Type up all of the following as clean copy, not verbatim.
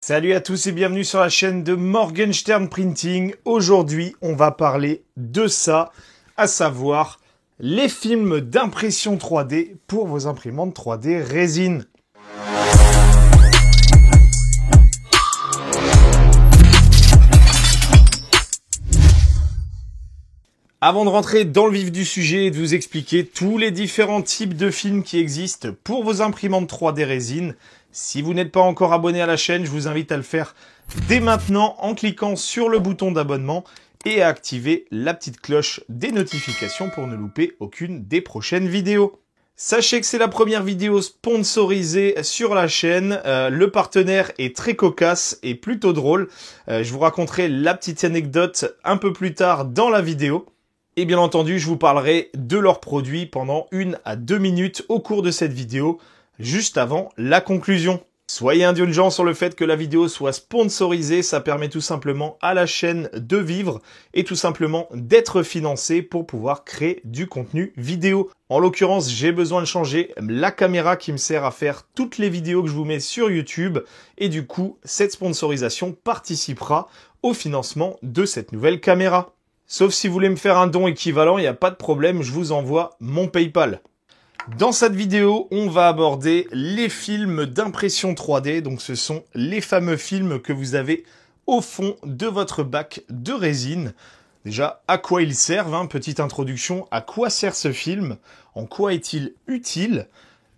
Salut à tous et bienvenue sur la chaîne de Morgenstern Printing. Aujourd'hui, on va parler de ça, à savoir les films d'impression 3D pour vos imprimantes 3D résine. Avant de rentrer dans le vif du sujet et de vous expliquer tous les différents types de films qui existent pour vos imprimantes 3D résine, si vous n'êtes pas encore abonné à la chaîne, je vous invite à le faire dès maintenant en cliquant sur le bouton d'abonnement et à activer la petite cloche des notifications pour ne louper aucune des prochaines vidéos. Sachez que c'est la première vidéo sponsorisée sur la chaîne. Le partenaire est très cocasse et plutôt drôle. Je vous raconterai la petite anecdote un peu plus tard dans la vidéo. Et bien entendu, je vous parlerai de leurs produits pendant 1 à 2 minutes au cours de cette vidéo, juste avant la conclusion. Soyez indulgents sur le fait que la vidéo soit sponsorisée, ça permet tout simplement à la chaîne de vivre et tout simplement d'être financée pour pouvoir créer du contenu vidéo. En l'occurrence, j'ai besoin de changer la caméra qui me sert à faire toutes les vidéos que je vous mets sur YouTube et du coup, cette sponsorisation participera au financement de cette nouvelle caméra. Sauf si vous voulez me faire un don équivalent, il n'y a pas de problème, je vous envoie mon PayPal. Dans cette vidéo, on va aborder les films d'impression 3D. Donc ce sont les fameux films que vous avez au fond de votre bac de résine. Déjà, à quoi ils servent, petite introduction, à quoi sert ce film? En quoi est-il utile?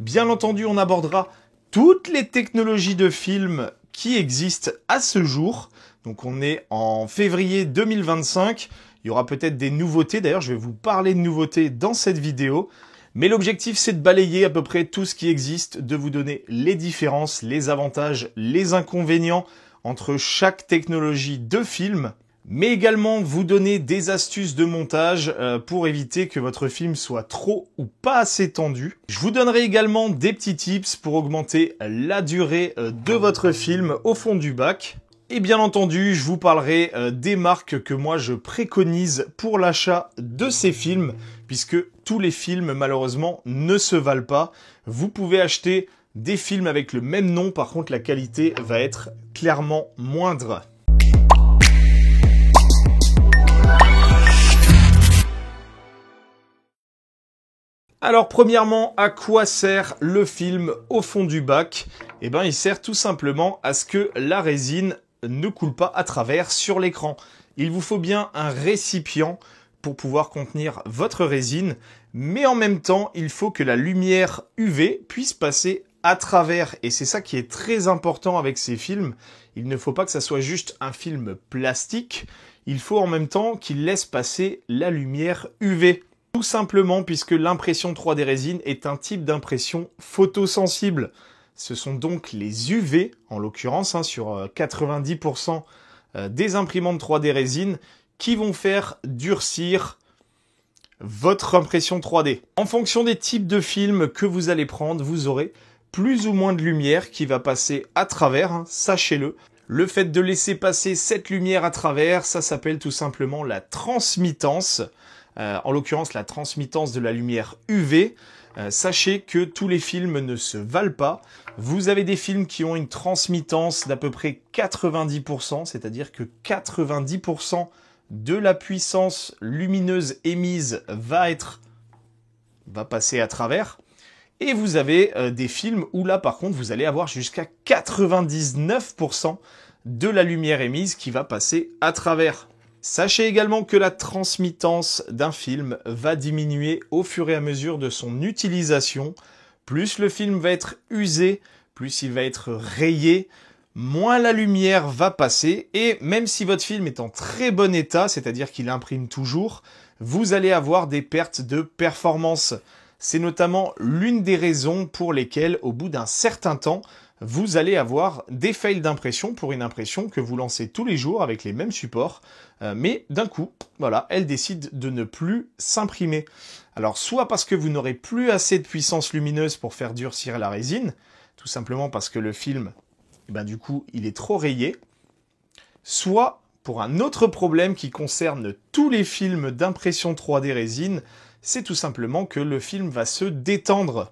Bien entendu, on abordera toutes les technologies de film qui existent à ce jour. Donc on est en février 2025. Il y aura peut-être des nouveautés. D'ailleurs, je vais vous parler de nouveautés dans cette vidéo. Mais l'objectif, c'est de balayer à peu près tout ce qui existe, de vous donner les différences, les avantages, les inconvénients entre chaque technologie de film, mais également vous donner des astuces de montage pour éviter que votre film soit trop ou pas assez tendu. Je vous donnerai également des petits tips pour augmenter la durée de votre film au fond du bac. Et bien entendu, je vous parlerai des marques que moi je préconise pour l'achat de ces films, puisque tous les films malheureusement ne se valent pas. Vous pouvez acheter des films avec le même nom, par contre la qualité va être clairement moindre. Alors premièrement, à quoi sert le film au fond du bac? Eh bien, il sert tout simplement à ce que la résine ne coule pas à travers sur l'écran. Il vous faut bien un récipient pour pouvoir contenir votre résine, mais en même temps, il faut que la lumière UV puisse passer à travers. Et c'est ça qui est très important avec ces films. Il ne faut pas que ça soit juste un film plastique. Il faut en même temps qu'il laisse passer la lumière UV. Tout simplement puisque l'impression 3D résine est un type d'impression photosensible. Ce sont donc les UV, en l'occurrence, sur 90% des imprimantes 3D résine, qui vont faire durcir votre impression 3D. En fonction des types de films que vous allez prendre, vous aurez plus ou moins de lumière qui va passer à travers, sachez-le. Le fait de laisser passer cette lumière à travers, ça s'appelle tout simplement la transmittance. En l'occurrence, la transmittance de la lumière UV. Sachez que tous les films ne se valent pas. Vous avez des films qui ont une transmittance d'à peu près 90%, c'est-à-dire que 90% de la puissance lumineuse émise va passer à travers. Et vous avez des films où là, par contre, vous allez avoir jusqu'à 99% de la lumière émise qui va passer à travers. Sachez également que la transmittance d'un film va diminuer au fur et à mesure de son utilisation. Plus le film va être usé, plus il va être rayé, moins la lumière va passer. Et même si votre film est en très bon état, c'est-à-dire qu'il imprime toujours, vous allez avoir des pertes de performance. C'est notamment l'une des raisons pour lesquelles, au bout d'un certain temps, vous allez avoir des fails d'impression pour une impression que vous lancez tous les jours avec les mêmes supports, mais d'un coup, voilà, elle décide de ne plus s'imprimer. Alors, soit parce que vous n'aurez plus assez de puissance lumineuse pour faire durcir la résine, tout simplement parce que le film, du coup, il est trop rayé, soit pour un autre problème qui concerne tous les films d'impression 3D résine, c'est tout simplement que le film va se détendre.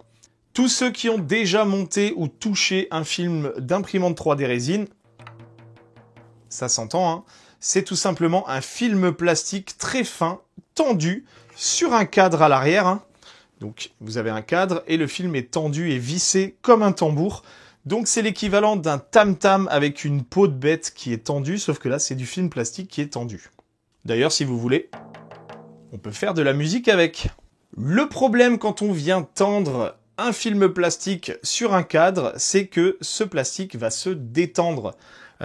Tous ceux qui ont déjà monté ou touché un film d'imprimante 3D résine ça s'entend, hein. C'est tout simplement un film plastique très fin, tendu, sur un cadre à l'arrière, hein. Donc vous avez un cadre et le film est tendu et vissé comme un tambour. Donc c'est l'équivalent d'un tam-tam avec une peau de bête qui est tendue, sauf que là c'est du film plastique qui est tendu. D'ailleurs, si vous voulez, on peut faire de la musique avec. Le problème quand on vient tendre un film plastique sur un cadre, c'est que ce plastique va se détendre.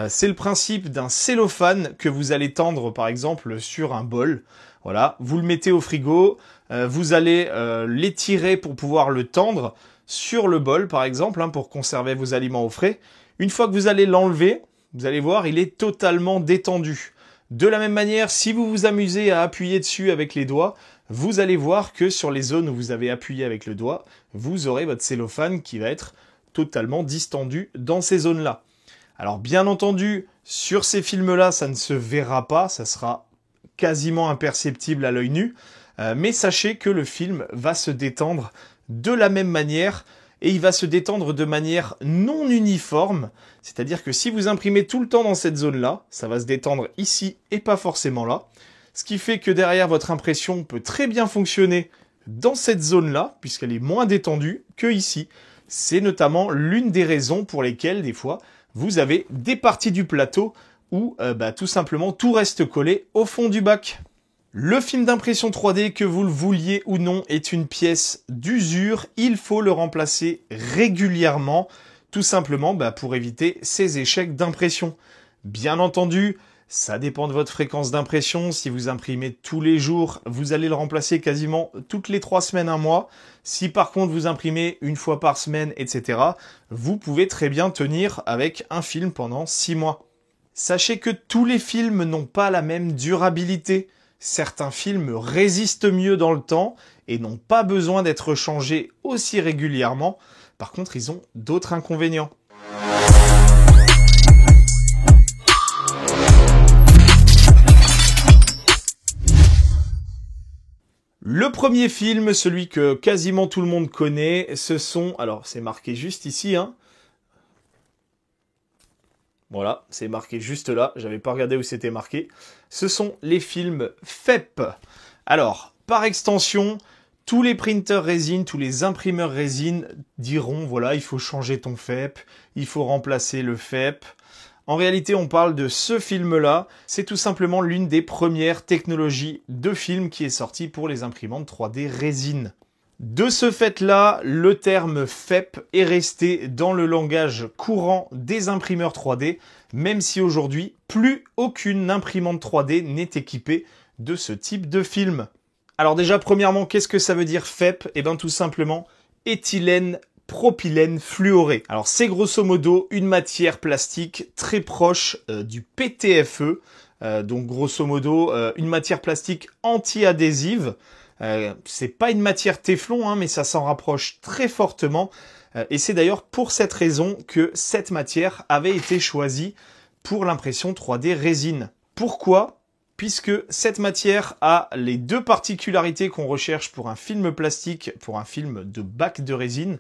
C'est le principe d'un cellophane que vous allez tendre par exemple sur un bol. Voilà, vous le mettez au frigo, vous allez l'étirer pour pouvoir le tendre sur le bol par exemple, hein, pour conserver vos aliments au frais. Une fois que vous allez l'enlever, vous allez voir, il est totalement détendu. De la même manière, si vous vous amusez à appuyer dessus avec les doigts, vous allez voir que sur les zones où vous avez appuyé avec le doigt, vous aurez votre cellophane qui va être totalement distendu dans ces zones-là. Alors bien entendu, sur ces films-là, ça ne se verra pas, ça sera quasiment imperceptible à l'œil nu, mais sachez que le film va se détendre de la même manière, et il va se détendre de manière non uniforme, c'est-à-dire que si vous imprimez tout le temps dans cette zone-là, ça va se détendre ici et pas forcément là, ce qui fait que derrière votre impression peut très bien fonctionner dans cette zone-là, puisqu'elle est moins détendue que ici. C'est notamment l'une des raisons pour lesquelles, des fois, vous avez des parties du plateau où tout simplement tout reste collé au fond du bac. Le film d'impression 3D, que vous le vouliez ou non, est une pièce d'usure. Il faut le remplacer régulièrement, tout simplement pour éviter ces échecs d'impression. Bien entendu, ça dépend de votre fréquence d'impression. Si vous imprimez tous les jours, vous allez le remplacer quasiment toutes les 3 semaines, un mois. Si par contre vous imprimez une fois par semaine, etc., vous pouvez très bien tenir avec un film pendant 6 mois. Sachez que tous les films n'ont pas la même durabilité. Certains films résistent mieux dans le temps et n'ont pas besoin d'être changés aussi régulièrement. Par contre, ils ont d'autres inconvénients. Le premier film, celui que quasiment tout le monde connaît, ce sont... Alors, c'est marqué juste ici, hein. Voilà, c'est marqué juste là, j'avais pas regardé où c'était marqué. Ce sont les films FEP. Alors, par extension, tous les printers résine, tous les imprimeurs résine diront, voilà, il faut changer ton FEP, il faut remplacer le FEP. En réalité, on parle de ce film-là. C'est tout simplement l'une des premières technologies de film qui est sortie pour les imprimantes 3D résine. De ce fait-là, le terme FEP est resté dans le langage courant des imprimeurs 3D, même si aujourd'hui, plus aucune imprimante 3D n'est équipée de ce type de film. Alors déjà, premièrement, qu'est-ce que ça veut dire FEP? Eh bien tout simplement, éthylène propylène fluoré. Alors c'est grosso modo une matière plastique très proche du PTFE, donc grosso modo une matière plastique anti-adhésive. C'est pas une matière téflon, hein, mais ça s'en rapproche très fortement. Et c'est d'ailleurs pour cette raison que cette matière avait été choisie pour l'impression 3D résine. Pourquoi? Puisque cette matière a les deux particularités qu'on recherche pour un film plastique, pour un film de bac de résine.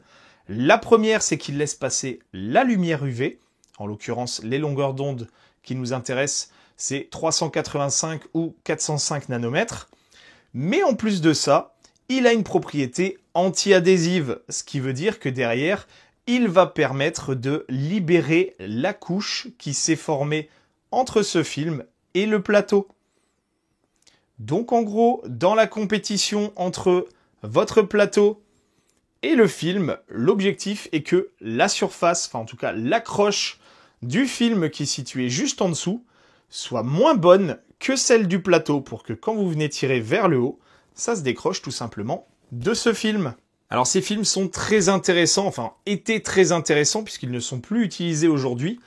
La première, c'est qu'il laisse passer la lumière UV. En l'occurrence, les longueurs d'onde qui nous intéressent, c'est 385 ou 405 nanomètres. Mais en plus de ça, il a une propriété anti-adhésive, ce qui veut dire que derrière, il va permettre de libérer la couche qui s'est formée entre ce film et le plateau. Donc en gros, dans la compétition entre votre plateau et le film, l'objectif est que la surface, enfin en tout cas l'accroche du film qui est situé juste en dessous, soit moins bonne que celle du plateau pour que quand vous venez tirer vers le haut, ça se décroche tout simplement de ce film. Alors ces films sont très intéressants, enfin étaient très intéressants puisqu'ils ne sont plus utilisés aujourd'hui.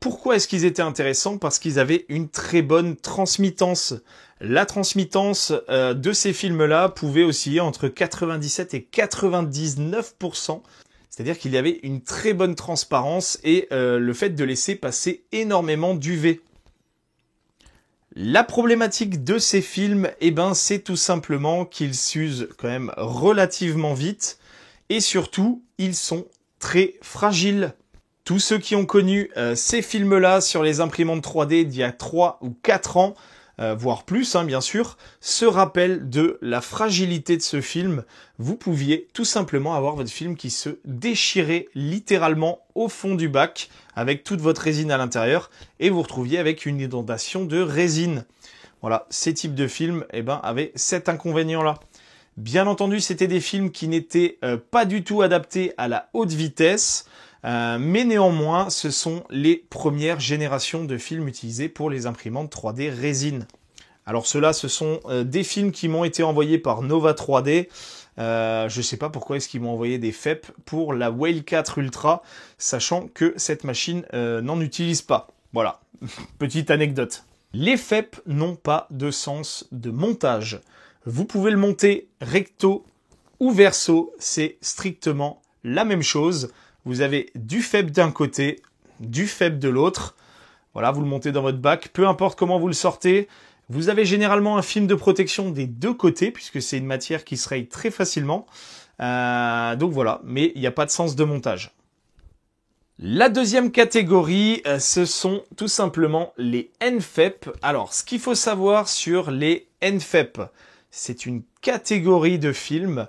Pourquoi est-ce qu'ils étaient intéressants? Parce qu'ils avaient une très bonne transmittance. La transmittance de ces films-là pouvait osciller entre 97 et 99%. C'est-à-dire qu'il y avait une très bonne transparence et le fait de laisser passer énormément d'UV. La problématique de ces films, c'est tout simplement qu'ils s'usent quand même relativement vite et surtout, ils sont très fragiles. Tous ceux qui ont connu ces films-là sur les imprimantes 3D d'il y a 3 ou 4 ans, voire plus, hein, bien sûr, se rappellent de la fragilité de ce film. Vous pouviez tout simplement avoir votre film qui se déchirait littéralement au fond du bac avec toute votre résine à l'intérieur et vous retrouviez avec une inondation de résine. Voilà, ces types de films avaient cet inconvénient-là. Bien entendu, c'était des films qui n'étaient pas du tout adaptés à la haute vitesse, mais néanmoins, ce sont les premières générations de films utilisés pour les imprimantes 3D résine. Alors ceux-là, ce sont des films qui m'ont été envoyés par Nova 3D. Je ne sais pas pourquoi est-ce qu'ils m'ont envoyé des FEP pour la Whale 4 Ultra, sachant que cette machine n'en utilise pas. Voilà, petite anecdote. Les FEP n'ont pas de sens de montage. Vous pouvez le monter recto ou verso, c'est strictement la même chose. Vous avez du FEP d'un côté, du FEP de l'autre. Voilà, vous le montez dans votre bac, peu importe comment vous le sortez. Vous avez généralement un film de protection des deux côtés, puisque c'est une matière qui se raye très facilement. Donc voilà, mais il n'y a pas de sens de montage. La deuxième catégorie, ce sont tout simplement les NFEP. Alors, ce qu'il faut savoir sur les NFEP, c'est une catégorie de films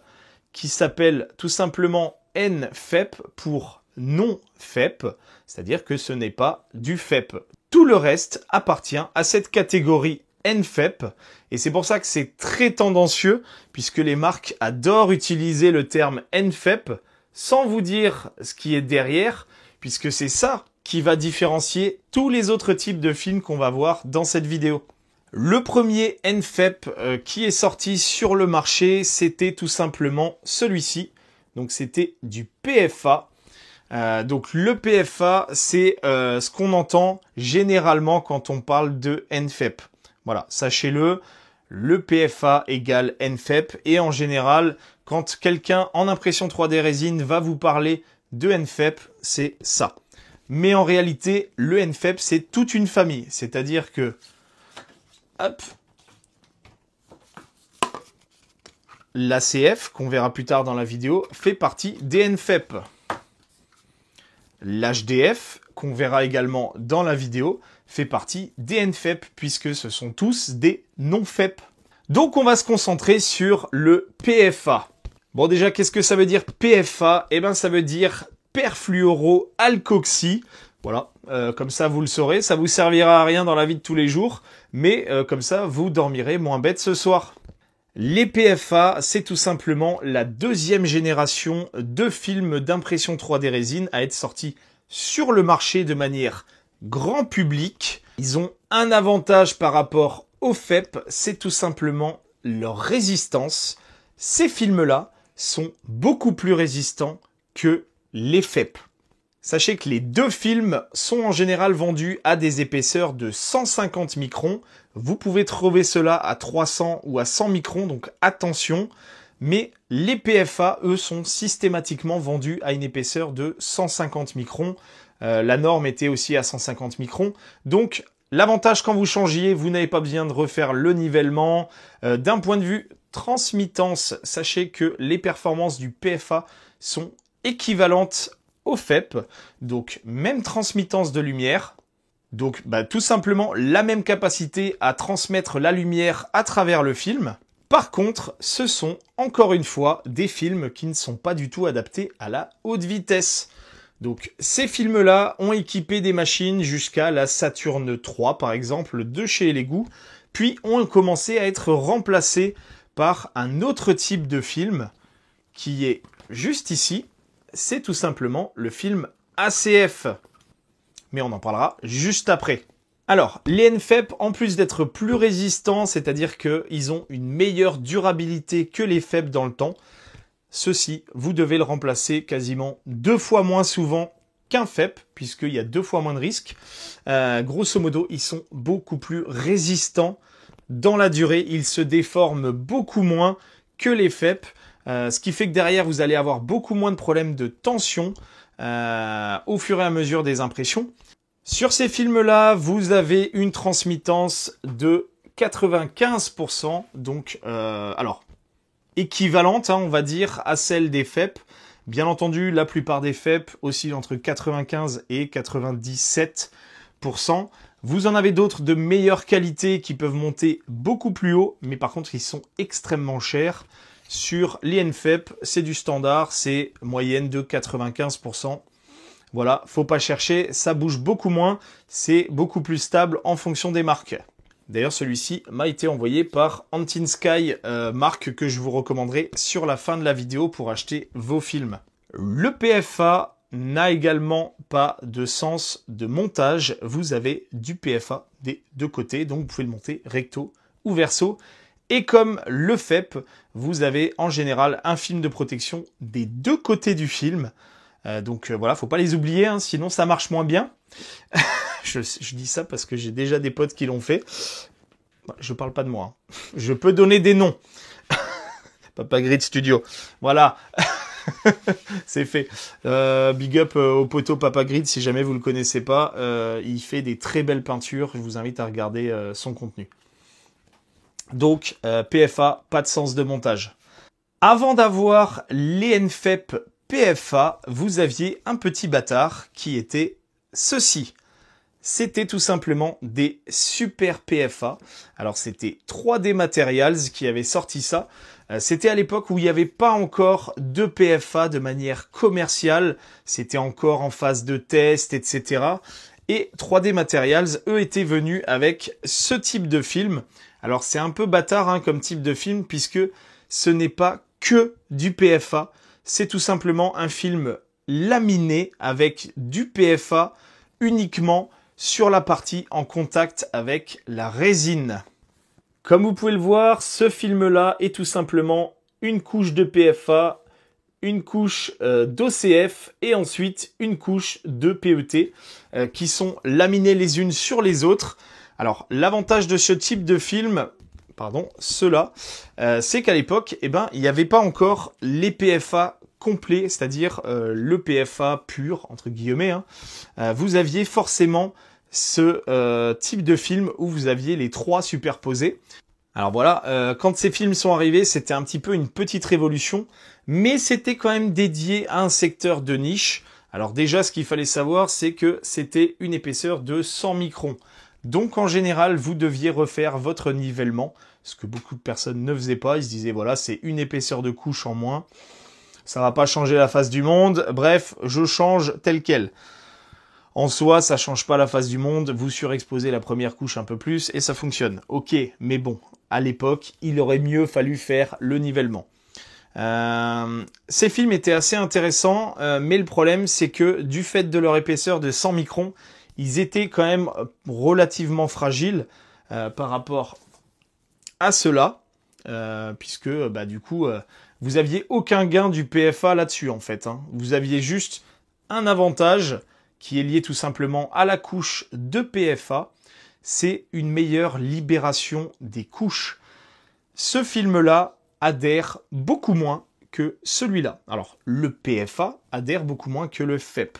qui s'appelle tout simplement NFEP pour non-FEP, c'est-à-dire que ce n'est pas du FEP. Tout le reste appartient à cette catégorie NFEP, et c'est pour ça que c'est très tendancieux, puisque les marques adorent utiliser le terme NFEP sans vous dire ce qui est derrière, puisque c'est ça qui va différencier tous les autres types de films qu'on va voir dans cette vidéo. Le premier NFEP qui est sorti sur le marché, c'était tout simplement celui-ci. Donc c'était du PFA. Donc le PFA, c'est ce qu'on entend généralement quand on parle de NFEP. Voilà, sachez-le, le PFA égale NFEP. Et en général, quand quelqu'un en impression 3D résine va vous parler de NFEP, c'est ça. Mais en réalité, le NFEP, c'est toute une famille. C'est-à-dire que, hop, l'ACF, qu'on verra plus tard dans la vidéo, fait partie des NFEP. L'HDF, qu'on verra également dans la vidéo, fait partie des NFEP, puisque ce sont tous des non-FEP. Donc on va se concentrer sur le PFA. Bon déjà, qu'est-ce que ça veut dire PFA? Eh bien ça veut dire perfluoroalkoxy. Voilà, comme ça vous le saurez, ça vous servira à rien dans la vie de tous les jours, mais comme ça vous dormirez moins bête ce soir. Les PFA, c'est tout simplement la deuxième génération de films d'impression 3D résine à être sortis sur le marché de manière grand public. Ils ont un avantage par rapport aux FEP, c'est tout simplement leur résistance. Ces films-là sont beaucoup plus résistants que les FEP. Sachez que les deux films sont en général vendus à des épaisseurs de 150 microns. Vous pouvez trouver cela à 300 ou à 100 microns, donc attention. Mais les PFA, eux, sont systématiquement vendus à une épaisseur de 150 microns. La norme était aussi à 150 microns. Donc, l'avantage quand vous changiez, vous n'avez pas besoin de refaire le nivellement. D'un point de vue transmittance, sachez que les performances du PFA sont équivalentes au FEP, donc même transmittance de lumière, donc tout simplement la même capacité à transmettre la lumière à travers le film. Par contre, ce sont encore une fois des films qui ne sont pas du tout adaptés à la haute vitesse. Donc ces films-là ont équipé des machines jusqu'à la Saturn 3 par exemple de chez Lego, puis ont commencé à être remplacés par un autre type de film qui est juste ici. C'est tout simplement le film ACF. Mais on en parlera juste après. Alors, les NFEP, en plus d'être plus résistants, c'est-à-dire qu'ils ont une meilleure durabilité que les FEP dans le temps, ceci, vous devez le remplacer quasiment 2 fois moins souvent qu'un FEP, puisqu'il y a 2 fois moins de risques. Grosso modo, ils sont beaucoup plus résistants dans la durée. Ils se déforment beaucoup moins que les FEP. Ce qui fait que derrière, vous allez avoir beaucoup moins de problèmes de tension au fur et à mesure des impressions. Sur ces films-là, vous avez une transmittance de 95%, donc alors équivalente, on va dire, à celle des FEP, Bien entendu, la plupart des FEP oscillent entre 95 et 97%. Vous en avez d'autres de meilleure qualité qui peuvent monter beaucoup plus haut, mais par contre, ils sont extrêmement chers. Sur les NFEP, c'est du standard, c'est moyenne de 95%. Voilà, faut pas chercher, ça bouge beaucoup moins, c'est beaucoup plus stable en fonction des marques. D'ailleurs, celui-ci m'a été envoyé par Antin-Sky, marque que je vous recommanderai sur la fin de la vidéo pour acheter vos films. Le PFA n'a également pas de sens de montage. Vous avez du PFA des deux côtés, donc vous pouvez le monter recto ou verso. Et comme le FEP, vous avez en général un film de protection des deux côtés du film. Donc voilà, faut pas les oublier, hein, sinon ça marche moins bien. je dis ça parce que j'ai déjà des potes qui l'ont fait. Je parle pas de moi. Hein. Je peux donner des noms. Papa Grid Studio. Voilà. C'est fait. Big up au poteau Papa Grid, si jamais vous le connaissez pas. Il fait des très belles peintures. Je vous invite à regarder son contenu. Donc, PFA, pas de sens de montage. Avant d'avoir les NFEP PFA, vous aviez un petit bâtard qui était ceci. C'était tout simplement des super PFA. Alors c'était 3D Materials qui avait sorti ça. C'était à l'époque où il n'y avait pas encore de PFA de manière commerciale. C'était encore en phase de test, etc. Et 3D Materials, eux, étaient venus avec ce type de film. Alors c'est un peu bâtard hein, comme type de film puisque ce n'est pas que du PFA. C'est tout simplement un film laminé avec du PFA uniquement sur la partie en contact avec la résine. Comme vous pouvez le voir, ce film-là est tout simplement une couche de PFA, une couche d'OCF et ensuite une couche de PET qui sont laminées les unes sur les autres. Alors, l'avantage de ce type de film, ceux-là, c'est qu'à l'époque, il n'y avait pas encore les PFA complets, c'est-à-dire le PFA pur, entre guillemets. Hein. Vous aviez forcément ce type de film où vous aviez les trois superposés. Alors voilà, quand ces films sont arrivés, c'était un petit peu une petite révolution, mais c'était quand même dédié à un secteur de niche. Alors déjà, ce qu'il fallait savoir, c'est que c'était une épaisseur de 100 microns. Donc en général, vous deviez refaire votre nivellement, ce que beaucoup de personnes ne faisaient pas. Ils se disaient, voilà, c'est une épaisseur de couche en moins. Ça va pas changer la face du monde. Bref, je change tel quel. En soi, ça change pas la face du monde. Vous surexposez la première couche un peu plus et ça fonctionne. Ok, mais bon, à l'époque, il aurait mieux fallu faire le nivellement. Ces films étaient assez intéressants, mais le problème, c'est que du fait de leur épaisseur de 100 microns, ils étaient quand même relativement fragiles par rapport à ceux-là, puisque du coup, vous aviez aucun gain du PFA là-dessus en fait. Hein. Vous aviez juste un avantage qui est lié tout simplement à la couche de PFA, c'est une meilleure libération des couches. Ce film-là adhère beaucoup moins que celui-là. Alors, le PFA adhère beaucoup moins que le FEP.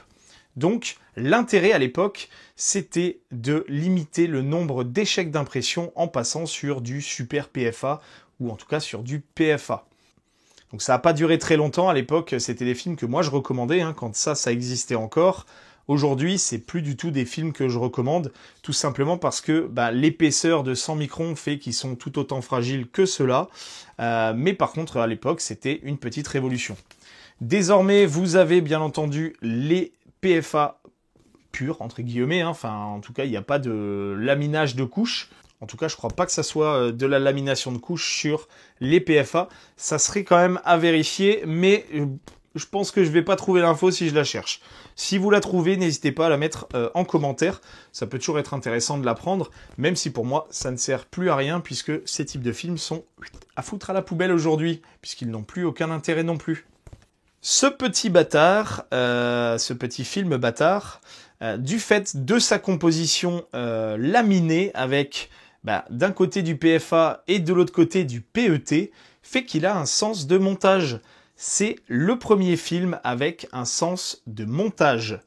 Donc, l'intérêt à l'époque, c'était de limiter le nombre d'échecs d'impression en passant sur du super PFA, ou en tout cas sur du PFA. Donc ça n'a pas duré très longtemps, à l'époque, c'était des films que moi je recommandais, hein, quand ça existait encore. Aujourd'hui, c'est plus du tout des films que je recommande, tout simplement parce que l'épaisseur de 100 microns fait qu'ils sont tout autant fragiles que ceux-là. Mais par contre, à l'époque, c'était une petite révolution. Désormais, vous avez bien entendu les PFA purs, entre guillemets. Hein. Enfin, en tout cas, il n'y a pas de laminage de couches. En tout cas, je crois pas que ça soit de la lamination de couches sur les PFA. Ça serait quand même à vérifier, mais je pense que je vais pas trouver l'info si je la cherche. Si vous la trouvez, n'hésitez pas à la mettre en commentaire. Ça peut toujours être intéressant de la prendre, même si pour moi, ça ne sert plus à rien, puisque ces types de films sont à foutre à la poubelle aujourd'hui, puisqu'ils n'ont plus aucun intérêt non plus. Ce petit bâtard, ce petit film bâtard, du fait de sa composition laminée avec d'un côté du PFA et de l'autre côté du PET, fait qu'il a un sens de montage. C'est le premier film avec un sens de montage.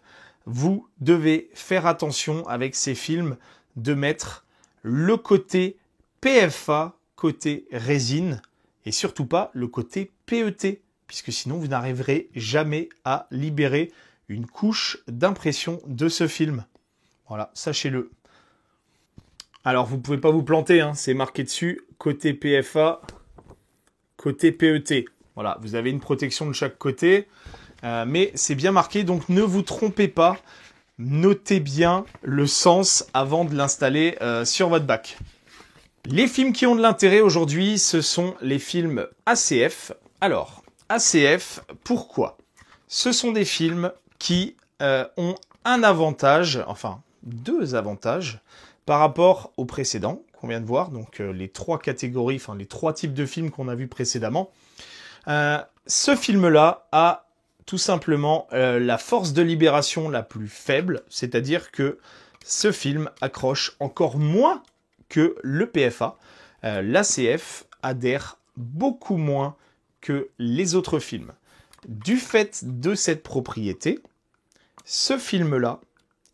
Vous devez faire attention avec ces films de mettre le côté PFA, côté résine, et surtout pas le côté PET, puisque sinon vous n'arriverez jamais à libérer une couche d'impression de ce film. Voilà, sachez-le. Alors, vous ne pouvez pas vous planter, hein, c'est marqué dessus, côté PFA, côté PET. Voilà, vous avez une protection de chaque côté, mais c'est bien marqué, donc ne vous trompez pas. Notez bien le sens avant de l'installer sur votre bac. Les films qui ont de l'intérêt aujourd'hui, ce sont les films ACF. Alors, ACF, pourquoi? Ce sont des films qui ont un avantage, enfin 2 avantages, par rapport aux précédents qu'on vient de voir, donc les 3 catégories, enfin les 3 types de films qu'on a vus précédemment. Ce film-là a tout simplement la force de libération la plus faible, c'est-à-dire que ce film accroche encore moins que le PFA. L'ACF adhère beaucoup moins que les autres films. Du fait de cette propriété, ce film-là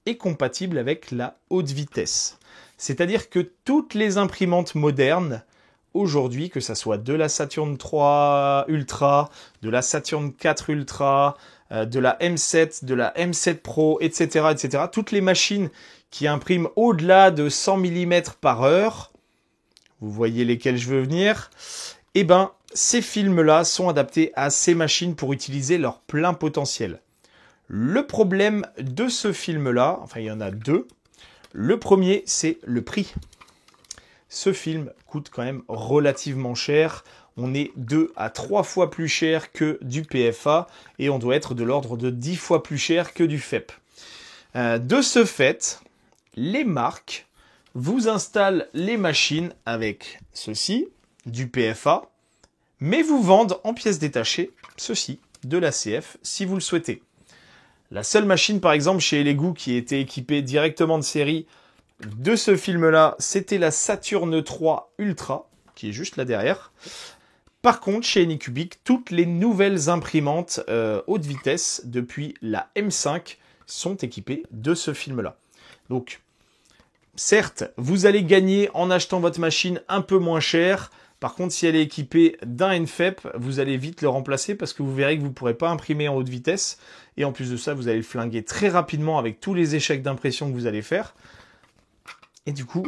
est compatible avec la haute vitesse. C'est-à-dire que toutes les imprimantes modernes, aujourd'hui, que ça soit de la Saturn 3 Ultra, de la Saturn 4 Ultra, de la M7, de la M7 Pro, etc., etc., toutes les machines qui impriment au-delà de 100 mm par heure, vous voyez lesquelles je veux venir, eh ben, ces films-là sont adaptés à ces machines pour utiliser leur plein potentiel. Le problème de ce film-là, enfin il y en a 2. Le premier, c'est le prix. Ce film coûte quand même relativement cher. On est 2 à 3 fois plus cher que du PFA et on doit être de l'ordre de 10 fois plus cher que du FEP. De ce fait, les marques vous installent les machines avec ceci, du PFA, mais vous vendent en pièces détachées ceci, de l'ACF, si vous le souhaitez. La seule machine, par exemple, chez Elegoo qui était équipée directement de série de ce film-là, c'était la Saturn 3 Ultra, qui est juste là derrière. Par contre, chez Anycubic, toutes les nouvelles imprimantes haute vitesse, depuis la M5, sont équipées de ce film-là. Donc, certes, vous allez gagner en achetant votre machine un peu moins cher. Par contre, si elle est équipée d'un NFEP, vous allez vite le remplacer parce que vous verrez que vous ne pourrez pas imprimer en haute vitesse. Et en plus de ça, vous allez le flinguer très rapidement avec tous les échecs d'impression que vous allez faire. Et du coup,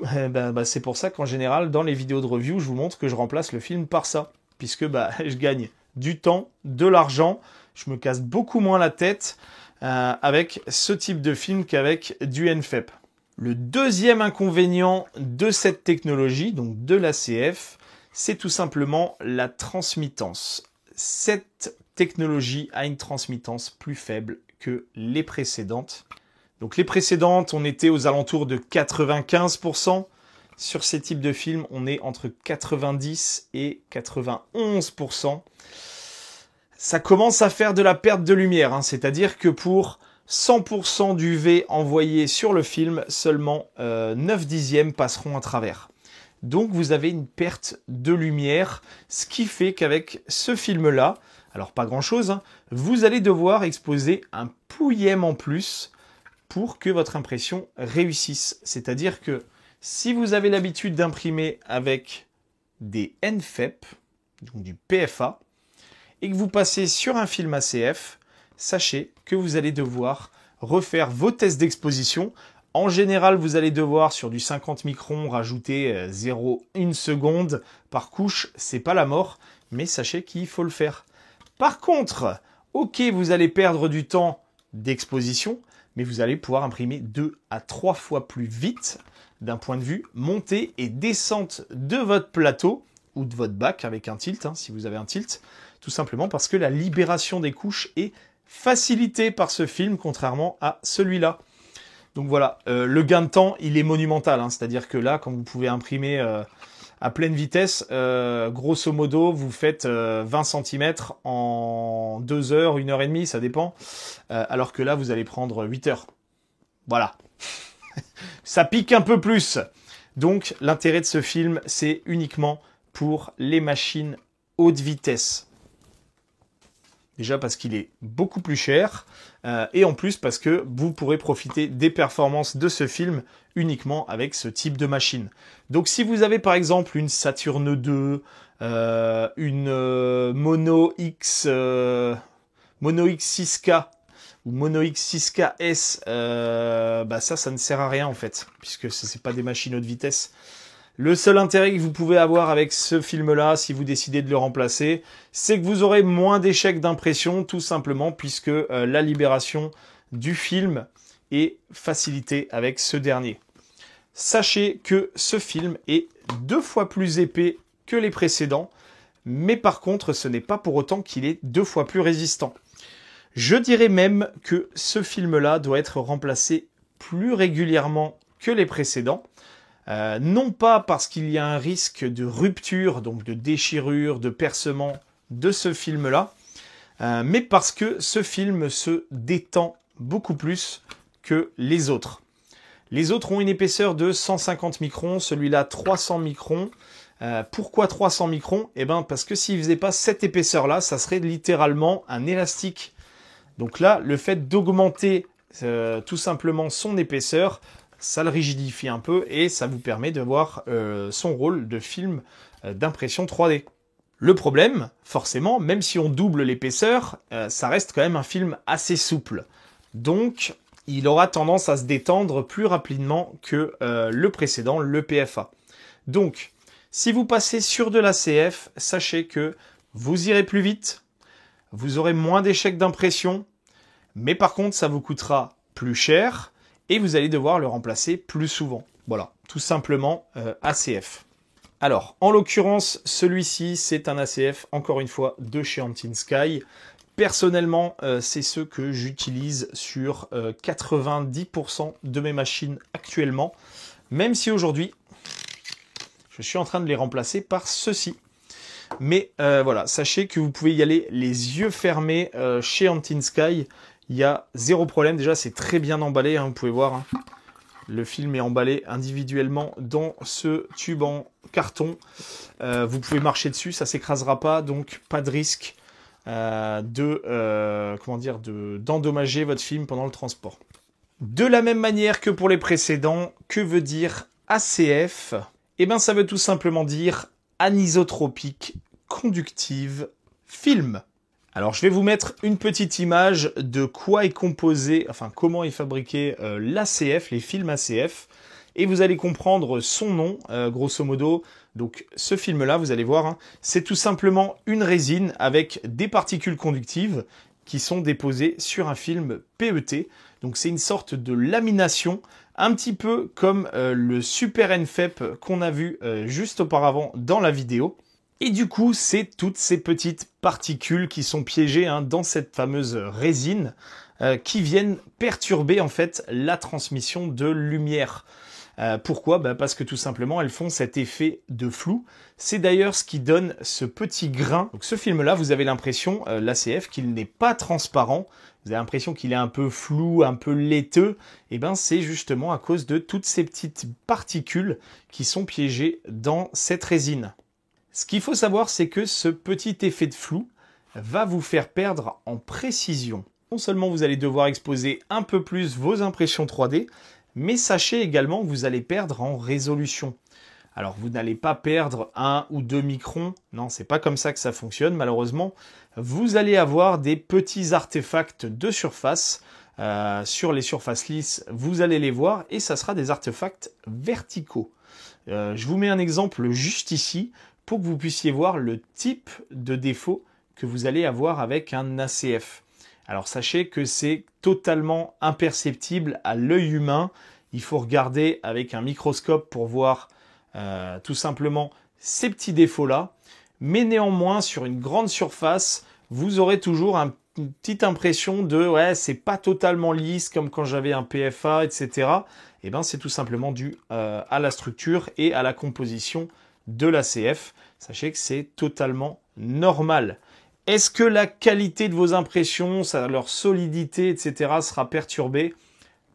c'est pour ça qu'en général, dans les vidéos de review, je vous montre que je remplace le film par ça. Puisque je gagne du temps, de l'argent, je me casse beaucoup moins la tête avec ce type de film qu'avec du NFEP. Le deuxième inconvénient de cette technologie, donc de l'ACF, c'est tout simplement la transmittance. Cette technologie a une transmittance plus faible que les précédentes. Donc les précédentes, on était aux alentours de 95%. Sur ces types de films, on est entre 90 et 91%. Ça commence à faire de la perte de lumière, hein. C'est-à-dire que pour 100% d'UV envoyé sur le film, seulement 9 dixièmes passeront à travers. Donc vous avez une perte de lumière, ce qui fait qu'avec ce film-là, alors pas grand-chose, hein, vous allez devoir exposer un pouillème en plus pour que votre impression réussisse. C'est-à-dire que si vous avez l'habitude d'imprimer avec des NFEP, donc du PFA, et que vous passez sur un film ACF, sachez que vous allez devoir refaire vos tests d'exposition. En général, vous allez devoir, sur du 50 microns, rajouter 0,1 seconde par couche. C'est pas la mort, mais sachez qu'il faut le faire. Par contre, ok, vous allez perdre du temps d'exposition, mais vous allez pouvoir imprimer 2 à 3 fois plus vite d'un point de vue montée et descente de votre plateau ou de votre bac avec un tilt, hein, si vous avez un tilt, tout simplement parce que la libération des couches est facilitée par ce film, contrairement à celui-là. Donc voilà, le gain de temps, il est monumental, hein, c'est-à-dire que là, quand vous pouvez imprimer à pleine vitesse, grosso modo, vous faites 20 cm en 2 heures, 1 heure et demie, ça dépend, alors que là, vous allez prendre 8 heures. Voilà. Ça pique un peu plus. Donc, l'intérêt de ce film, c'est uniquement pour les machines haute vitesse. Déjà parce qu'il est beaucoup plus cher, et en plus parce que vous pourrez profiter des performances de ce film uniquement avec ce type de machine. Donc si vous avez par exemple une Saturn 2, une Mono X 6K ou Mono X 6K-S, ça ne sert à rien en fait, puisque ce n'est pas des machines haute vitesse. Le seul intérêt que vous pouvez avoir avec ce film-là, si vous décidez de le remplacer, c'est que vous aurez moins d'échecs d'impression, tout simplement, puisque la libération du film est facilitée avec ce dernier. Sachez que ce film est 2 fois plus épais que les précédents, mais par contre, ce n'est pas pour autant qu'il est 2 fois plus résistant. Je dirais même que ce film-là doit être remplacé plus régulièrement que les précédents. Non pas parce qu'il y a un risque de rupture, donc de déchirure, de percement de ce film-là, mais parce que ce film se détend beaucoup plus que les autres. Les autres ont une épaisseur de 150 microns, celui-là 300 microns. Pourquoi 300 microns? Eh bien parce que s'il ne faisait pas cette épaisseur-là, ça serait littéralement un élastique. Donc là, le fait d'augmenter tout simplement son épaisseur, ça le rigidifie un peu et ça vous permet de voir son rôle de film d'impression 3D. Le problème, forcément, même si on double l'épaisseur, ça reste quand même un film assez souple. Donc, il aura tendance à se détendre plus rapidement que le précédent, le PFA. Donc, si vous passez sur de l'ACF, sachez que vous irez plus vite, vous aurez moins d'échecs d'impression, mais par contre, ça vous coûtera plus cher et vous allez devoir le remplacer plus souvent. Voilà, tout simplement ACF. Alors, en l'occurrence, celui-ci, c'est un ACF, encore une fois, de chez Antinsky. Personnellement, c'est ce que j'utilise sur 90% de mes machines actuellement, même si aujourd'hui, je suis en train de les remplacer par ceci. Mais voilà, sachez que vous pouvez y aller les yeux fermés chez Antinsky. Il y a zéro problème. Déjà, c'est très bien emballé, hein, vous pouvez voir. Hein. Le film est emballé individuellement dans ce tube en carton. Vous pouvez marcher dessus, ça ne s'écrasera pas, donc pas de risque d'endommager votre film pendant le transport. De la même manière que pour les précédents, que veut dire ACF? Eh bien, ça veut tout simplement dire anisotropique conductive film. Alors, je vais vous mettre une petite image de quoi est composé, enfin, comment est fabriqué l'ACF, les films ACF, et vous allez comprendre son nom, grosso modo. Donc, ce film-là, vous allez voir, hein, c'est tout simplement une résine avec des particules conductives qui sont déposées sur un film PET. Donc, c'est une sorte de lamination, un petit peu comme le Super NFEP qu'on a vu juste auparavant dans la vidéo. Et du coup, c'est toutes ces petites particules qui sont piégées dans cette fameuse résine qui viennent perturber en fait la transmission de lumière. Pourquoi? Parce que tout simplement, elles font cet effet de flou. C'est d'ailleurs ce qui donne ce petit grain. Donc ce film-là, vous avez l'impression, l'ACF, qu'il n'est pas transparent. Vous avez l'impression qu'il est un peu flou, un peu laiteux. Et bien, c'est justement à cause de toutes ces petites particules qui sont piégées dans cette résine. Ce qu'il faut savoir, c'est que ce petit effet de flou va vous faire perdre en précision. Non seulement vous allez devoir exposer un peu plus vos impressions 3D, mais sachez également que vous allez perdre en résolution. Alors vous n'allez pas perdre 1 ou 2 microns, non, c'est pas comme ça que ça fonctionne malheureusement. Vous allez avoir des petits artefacts de surface. Sur les surfaces lisses, vous allez les voir et ça sera des artefacts verticaux. Je vous mets un exemple juste ici pour que vous puissiez voir le type de défaut que vous allez avoir avec un ACF. Alors sachez que c'est totalement imperceptible à l'œil humain. Il faut regarder avec un microscope pour voir tout simplement ces petits défauts-là. Mais néanmoins, sur une grande surface, vous aurez toujours une petite impression de « ouais, c'est pas totalement lisse comme quand j'avais un PFA, etc. » Et bien, c'est tout simplement dû à la structure et à la composition de l'ACF. Sachez que c'est totalement normal. Est-ce que la qualité de vos impressions, leur solidité, etc. sera perturbée?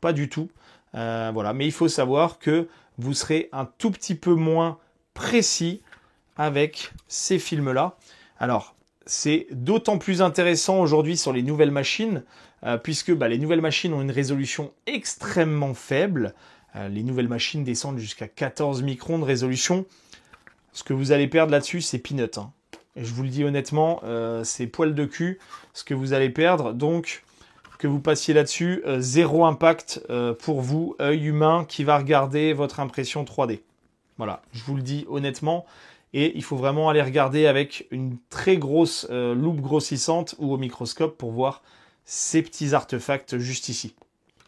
Pas du tout. Voilà. Mais il faut savoir que vous serez un tout petit peu moins précis avec ces films-là. Alors, c'est d'autant plus intéressant aujourd'hui sur les nouvelles machines, puisque les nouvelles machines ont une résolution extrêmement faible. Les nouvelles machines descendent jusqu'à 14 microns de résolution. Ce que vous allez perdre là-dessus, c'est peanut. Hein. Et je vous le dis honnêtement, c'est poil de cul ce que vous allez perdre. Donc, que vous passiez là-dessus, zéro impact pour vous, œil humain, qui va regarder votre impression 3D. Voilà, je vous le dis honnêtement. Et il faut vraiment aller regarder avec une très grosse loupe grossissante ou au microscope pour voir ces petits artefacts juste ici.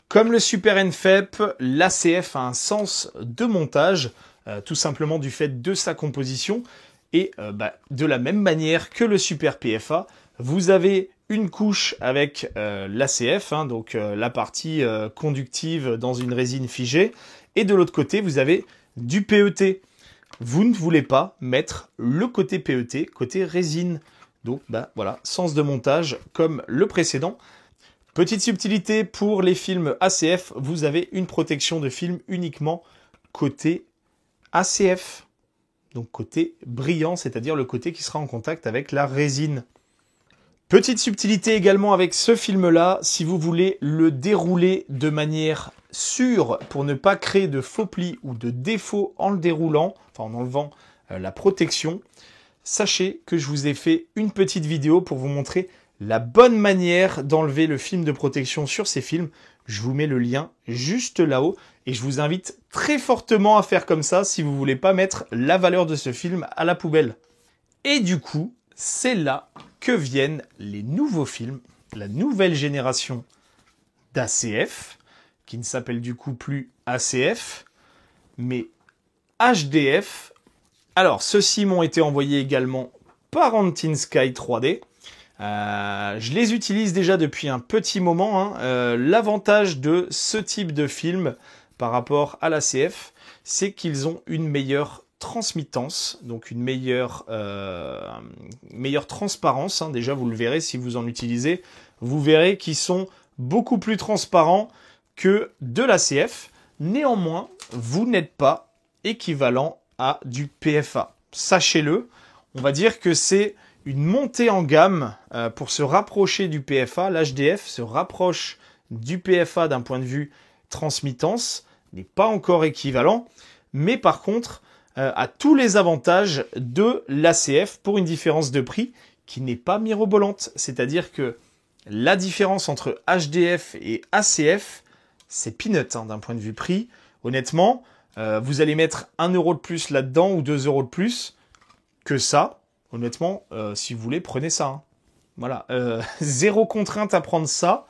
Comme le Super NFEP, l'ACF a un sens de montage, tout simplement du fait de sa composition. Et de la même manière que le Super PFA, vous avez une couche avec l'ACF, hein, donc la partie conductive dans une résine figée. Et de l'autre côté, vous avez du PET. Vous ne voulez pas mettre le côté PET, côté résine. Donc voilà, sens de montage comme le précédent. Petite subtilité pour les films ACF, vous avez une protection de film uniquement côté ACF. Donc côté brillant, c'est-à-dire le côté qui sera en contact avec la résine. Petite subtilité également avec ce film-là, si vous voulez le dérouler de manière sûre pour ne pas créer de faux plis ou de défauts en le déroulant, enfin en enlevant la protection, sachez que je vous ai fait une petite vidéo pour vous montrer la bonne manière d'enlever le film de protection sur ces films. Je vous mets le lien juste là-haut et je vous invite très fortement à faire comme ça si vous voulez pas mettre la valeur de ce film à la poubelle. Et du coup, c'est là que viennent les nouveaux films, la nouvelle génération d'ACF, qui ne s'appelle du coup plus ACF, mais HDF. Alors, ceux-ci m'ont été envoyés également par Antinsky 3D. Je les utilise déjà depuis un petit moment. Hein. L'avantage de ce type de film par rapport à l'ACF, c'est qu'ils ont une meilleure transmittance, donc une meilleure transparence. Hein. Déjà, vous le verrez si vous en utilisez. Vous verrez qu'ils sont beaucoup plus transparents que de l'ACF. Néanmoins, vous n'êtes pas équivalent à du PFA. Sachez-le, on va dire que c'est une montée en gamme pour se rapprocher du PFA. L'HDF se rapproche du PFA d'un point de vue transmittance, n'est pas encore équivalent, mais par contre a tous les avantages de l'ACF pour une différence de prix qui n'est pas mirobolante. C'est-à-dire que la différence entre HDF et ACF, c'est peanut hein, d'un point de vue prix. Honnêtement, vous allez mettre 1 euro de plus là-dedans ou 2 euros de plus que ça. Honnêtement, si vous voulez, prenez ça. Hein. Voilà, zéro contrainte à prendre ça.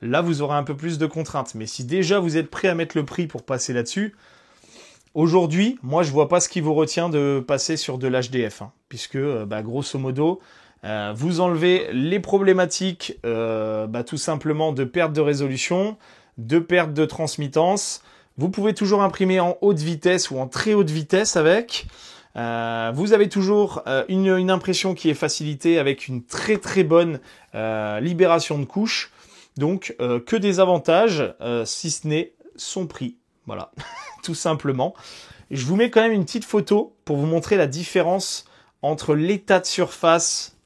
Là, vous aurez un peu plus de contraintes. Mais si déjà vous êtes prêt à mettre le prix pour passer là-dessus, aujourd'hui, moi, je vois pas ce qui vous retient de passer sur de l'HDF. Hein, puisque, grosso modo, vous enlevez les problématiques tout simplement de perte de résolution, de perte de transmittance. Vous pouvez toujours imprimer en haute vitesse ou en très haute vitesse avec. Vous avez toujours une impression qui est facilitée avec une très très bonne libération de couches. Donc que des avantages, si ce n'est son prix. Voilà, tout simplement. Je vous mets quand même une petite photo pour vous montrer la différence entre l'état de surface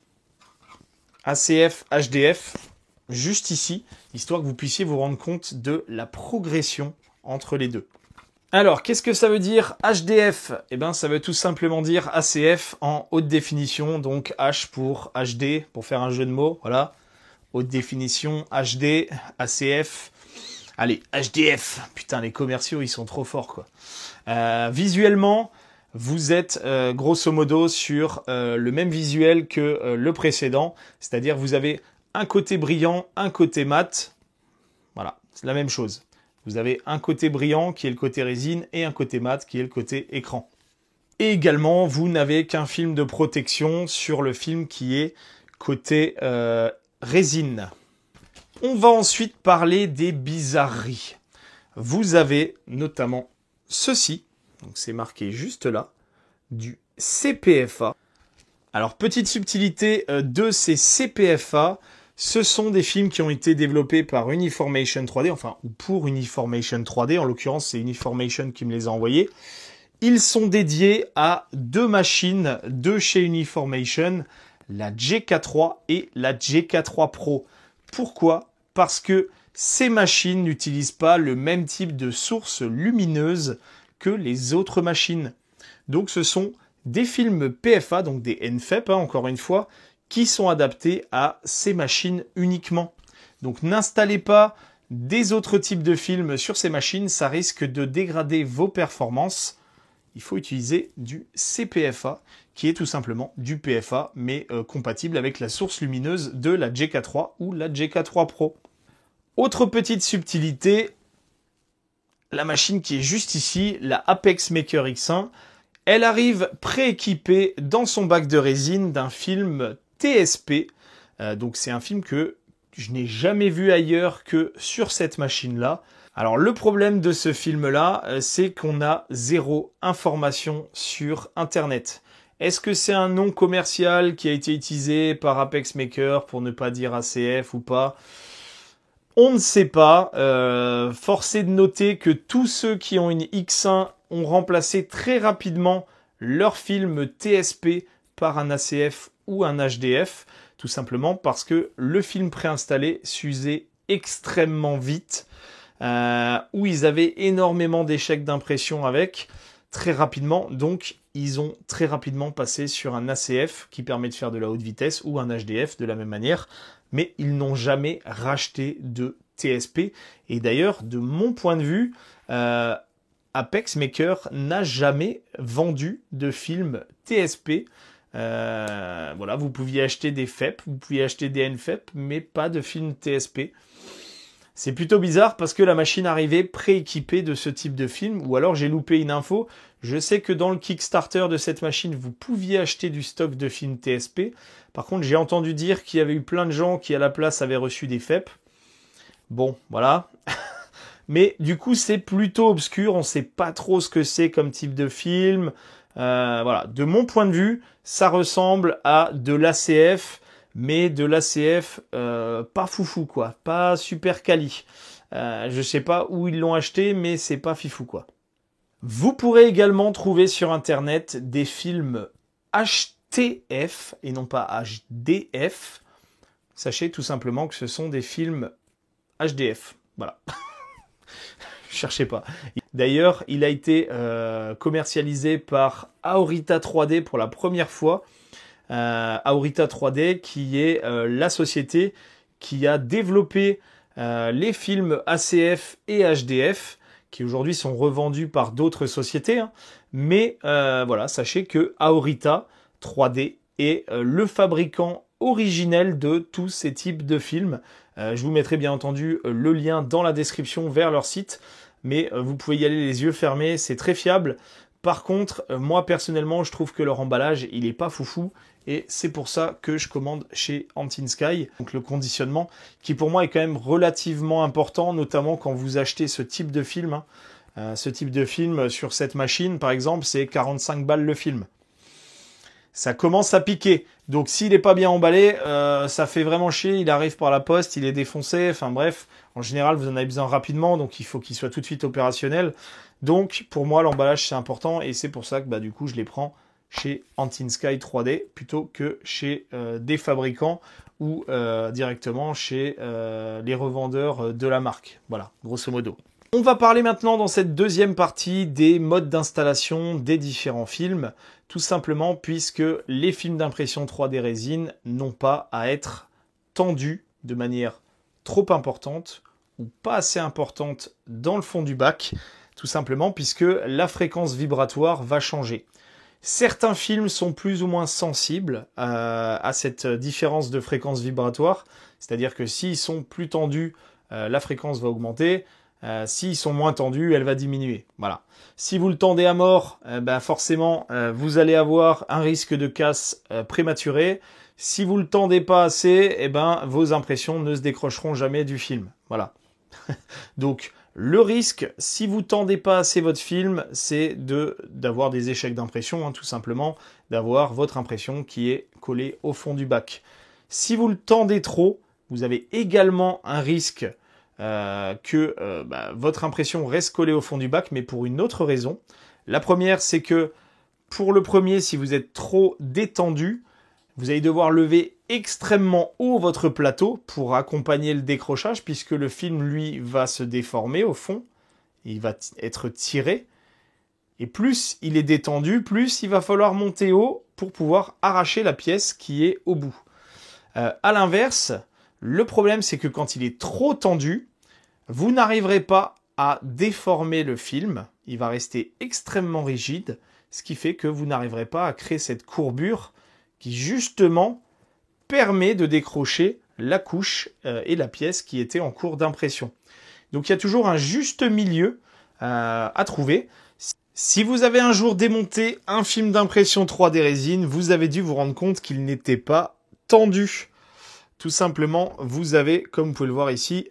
ACF, HDF, juste ici, histoire que vous puissiez vous rendre compte de la progression entre les deux. Alors, qu'est-ce que ça veut dire HDF? Eh bien, ça veut tout simplement dire ACF en haute définition, donc H pour HD, pour faire un jeu de mots, voilà. Haute définition, HD, ACF. Allez, HDF. Putain, les commerciaux, ils sont trop forts, quoi. Visuellement, vous êtes grosso modo sur le même visuel que le précédent, c'est-à-dire vous avez un côté brillant, un côté mat. Voilà, c'est la même chose. Vous avez un côté brillant qui est le côté résine et un côté mat qui est le côté écran. Et également, vous n'avez qu'un film de protection sur le film qui est côté résine. On va ensuite parler des bizarreries. Vous avez notamment ceci, donc c'est marqué juste là, du CPFA. Alors, petite subtilité de ces CPFA, ce sont des films qui ont été développés par Uniformation 3D, enfin, ou pour Uniformation 3D, en l'occurrence, c'est Uniformation qui me les a envoyés. Ils sont dédiés à deux machines de chez Uniformation, la GK3 et la GK3 Pro. Pourquoi? Parce que ces machines n'utilisent pas le même type de source lumineuse que les autres machines. Donc ce sont des films PFA, donc des NFEP, encore une fois, qui sont adaptés à ces machines uniquement. Donc n'installez pas des autres types de films sur ces machines, ça risque de dégrader vos performances. Il faut utiliser du CPFA, qui est tout simplement du PFA, mais compatible avec la source lumineuse de la GK3 ou la GK3 Pro. Autre petite subtilité, la machine qui est juste ici, la Apex Maker X1, elle arrive prééquipée dans son bac de résine d'un film TSP. Donc c'est un film que je n'ai jamais vu ailleurs que sur cette machine-là. Alors le problème de ce film-là, c'est qu'on a zéro information sur Internet. Est-ce que c'est un nom commercial qui a été utilisé par Apex Maker pour ne pas dire ACF ou pas ? On ne sait pas. Force est de noter que tous ceux qui ont une X1 ont remplacé très rapidement leur film TSP par un ACF ou un HDF, tout simplement parce que le film préinstallé s'usait extrêmement vite, où ils avaient énormément d'échecs d'impression avec, très rapidement. Donc, ils ont très rapidement passé sur un ACF qui permet de faire de la haute vitesse ou un HDF de la même manière. Mais ils n'ont jamais racheté de TSP. Et d'ailleurs, de mon point de vue, Apex Maker n'a jamais vendu de film TSP. Voilà, vous pouviez acheter des FEP, vous pouviez acheter des NFEP, mais pas de film TSP. C'est plutôt bizarre parce que la machine arrivait prééquipée de ce type de film, ou alors j'ai loupé une info. Je sais que dans le Kickstarter de cette machine, vous pouviez acheter du stock de films TSP. Par contre, j'ai entendu dire qu'il y avait eu plein de gens qui à la place avaient reçu des FEP. Bon, voilà. Mais du coup, c'est plutôt obscur, on ne sait pas trop ce que c'est comme type de film. Voilà, de mon point de vue, ça ressemble à de l'ACF, mais de l'ACF pas foufou quoi, pas super quali. Je sais pas où ils l'ont acheté, mais c'est pas fifou quoi. Vous pourrez également trouver sur internet des films HTF et non pas HDF. Sachez tout simplement que ce sont des films HDF. Voilà. Cherchez pas. D'ailleurs, il a été commercialisé par Aorita 3D pour la première fois. Aorita 3D qui est la société qui a développé les films ACF et HDF qui aujourd'hui sont revendus par d'autres sociétés. Hein. Mais voilà, sachez que Aorita 3D est le fabricant originel de tous ces types de films. Je vous mettrai bien entendu le lien dans la description vers leur site, mais vous pouvez y aller les yeux fermés, c'est très fiable. Par contre, moi personnellement, je trouve que leur emballage, il est pas foufou, et c'est pour ça que je commande chez Antin-Sky. Donc le conditionnement, qui pour moi est quand même relativement important, notamment quand vous achetez ce type de film. Hein. Ce type de film sur cette machine, par exemple, c'est 45 balles le film. Ça commence à piquer. Donc s'il n'est pas bien emballé, ça fait vraiment chier. Il arrive par la poste, il est défoncé. Enfin bref, en général, vous en avez besoin rapidement, donc il faut qu'il soit tout de suite opérationnel. Donc pour moi, l'emballage c'est important et c'est pour ça que du coup je les prends chez Antin-Sky 3D plutôt que chez des fabricants ou directement chez les revendeurs de la marque. Voilà, grosso modo. On va parler maintenant dans cette deuxième partie des modes d'installation des différents films, tout simplement puisque les films d'impression 3D résine n'ont pas à être tendus de manière trop importante ou pas assez importante dans le fond du bac, tout simplement puisque la fréquence vibratoire va changer. Certains films sont plus ou moins sensibles à cette différence de fréquence vibratoire, c'est-à-dire que s'ils sont plus tendus, la fréquence va augmenter. S'ils sont moins tendus, elle va diminuer. Voilà. Si vous le tendez à mort, forcément, vous allez avoir un risque de casse prématuré. Si vous le tendez pas assez, vos impressions ne se décrocheront jamais du film. Voilà. Donc, le risque, si vous tendez pas assez votre film, c'est d'avoir des échecs d'impression, hein, tout simplement, d'avoir votre impression qui est collée au fond du bac. Si vous le tendez trop, vous avez également un risque que votre impression reste collée au fond du bac, mais pour une autre raison. La première, c'est que pour le premier, si vous êtes trop détendu, Vous allez devoir lever extrêmement haut votre plateau pour accompagner le décrochage puisque le film, lui, va se déformer au fond. Il va être tiré. Et plus il est détendu, plus il va falloir monter haut pour pouvoir arracher la pièce qui est au bout. À l'inverse, le problème c'est que quand il est trop tendu, vous n'arriverez pas à déformer le film. Il va rester extrêmement rigide, ce qui fait que vous n'arriverez pas à créer cette courbure qui justement permet de décrocher la couche et la pièce qui était en cours d'impression. Donc il y a toujours un juste milieu à trouver. Si vous avez un jour démonté un film d'impression 3D résine, vous avez dû vous rendre compte qu'il n'était pas tendu. Tout simplement, vous avez, comme vous pouvez le voir ici,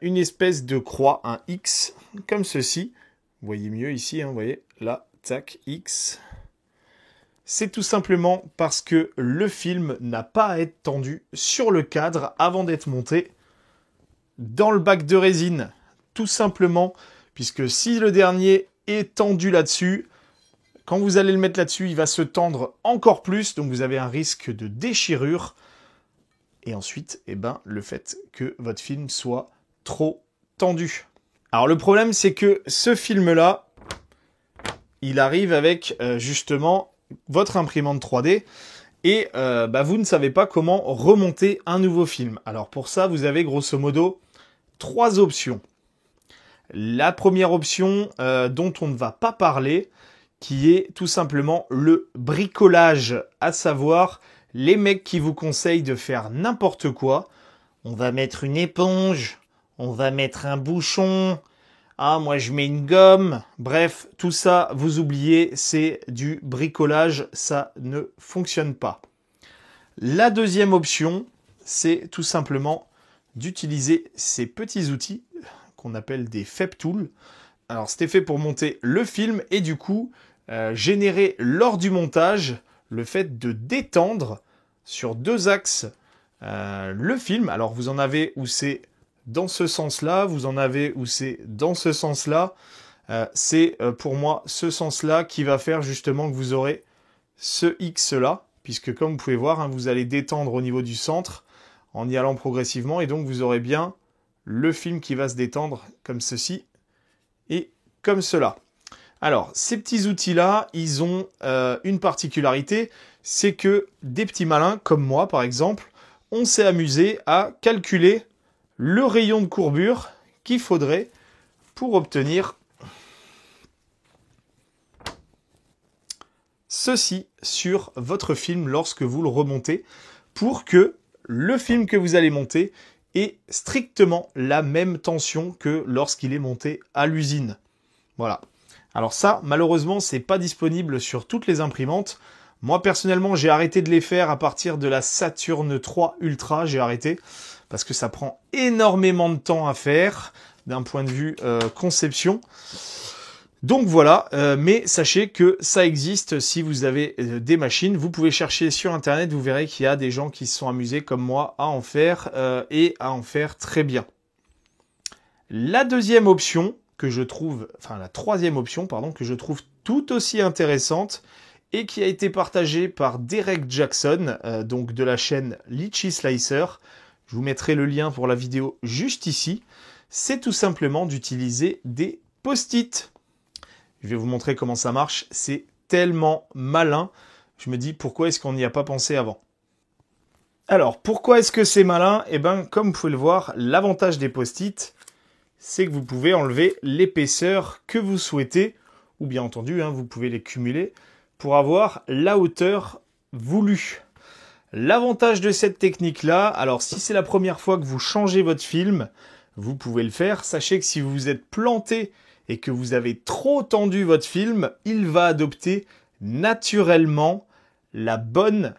une espèce de croix, un X, comme ceci. Vous voyez mieux ici, hein, vous voyez, là, tac, X. C'est tout simplement parce que le film n'a pas à être tendu sur le cadre avant d'être monté dans le bac de résine. Tout simplement, puisque si le dernier est tendu là-dessus, quand vous allez le mettre là-dessus, il va se tendre encore plus, donc vous avez un risque de déchirure. Et ensuite, le fait que votre film soit trop tendu. Alors le problème, c'est que ce film-là, il arrive avec justement votre imprimante 3D et vous ne savez pas comment remonter un nouveau film. Alors pour ça, vous avez grosso modo 3 options. La première option dont on ne va pas parler, qui est tout simplement le bricolage, à savoir les mecs qui vous conseillent de faire n'importe quoi. On va mettre une éponge, on va mettre un bouchon, ah moi je mets une gomme, bref, tout ça, vous oubliez, c'est du bricolage, ça ne fonctionne pas. La deuxième option, c'est tout simplement d'utiliser ces petits outils qu'on appelle des Fab Tools. Alors c'était fait pour monter le film et du coup générer lors du montage le fait de détendre sur 2 axes le film. Alors vous en avez où c'est dans ce sens-là, vous en avez où c'est dans ce sens-là. C'est pour moi ce sens-là qui va faire justement que vous aurez ce X-là, puisque comme vous pouvez voir, hein, vous allez détendre au niveau du centre en y allant progressivement et donc vous aurez bien le film qui va se détendre comme ceci et comme cela. Alors, ces petits outils-là, ils ont une particularité, c'est que des petits malins, comme moi par exemple, on s'est amusé à calculer le rayon de courbure qu'il faudrait pour obtenir ceci sur votre film lorsque vous le remontez, pour que le film que vous allez monter ait strictement la même tension que lorsqu'il est monté à l'usine. Voilà. Alors ça, malheureusement, c'est pas disponible sur toutes les imprimantes. Moi, personnellement, j'ai arrêté de les faire à partir de la Saturn 3 Ultra. J'ai arrêté parce que ça prend énormément de temps à faire d'un point de vue conception. Donc voilà, mais sachez que ça existe si vous avez des machines. Vous pouvez chercher sur Internet, vous verrez qu'il y a des gens qui se sont amusés comme moi à en faire et à en faire très bien. La deuxième option, la troisième option, que je trouve tout aussi intéressante et qui a été partagée par Derek Jackson, donc de la chaîne Litchi Slicer. Je vous mettrai le lien pour la vidéo juste ici. C'est tout simplement d'utiliser des post-it. Je vais vous montrer comment ça marche. C'est tellement malin. Je me dis pourquoi est-ce qu'on n'y a pas pensé avant. Alors, pourquoi est-ce que c'est malin? Comme vous pouvez le voir, l'avantage des post-it, c'est que vous pouvez enlever l'épaisseur que vous souhaitez, ou bien entendu, vous pouvez les cumuler pour avoir la hauteur voulue. L'avantage de cette technique-là, alors si c'est la première fois que vous changez votre film, vous pouvez le faire. Sachez que si vous vous êtes planté et que vous avez trop tendu votre film, il va adopter naturellement la bonne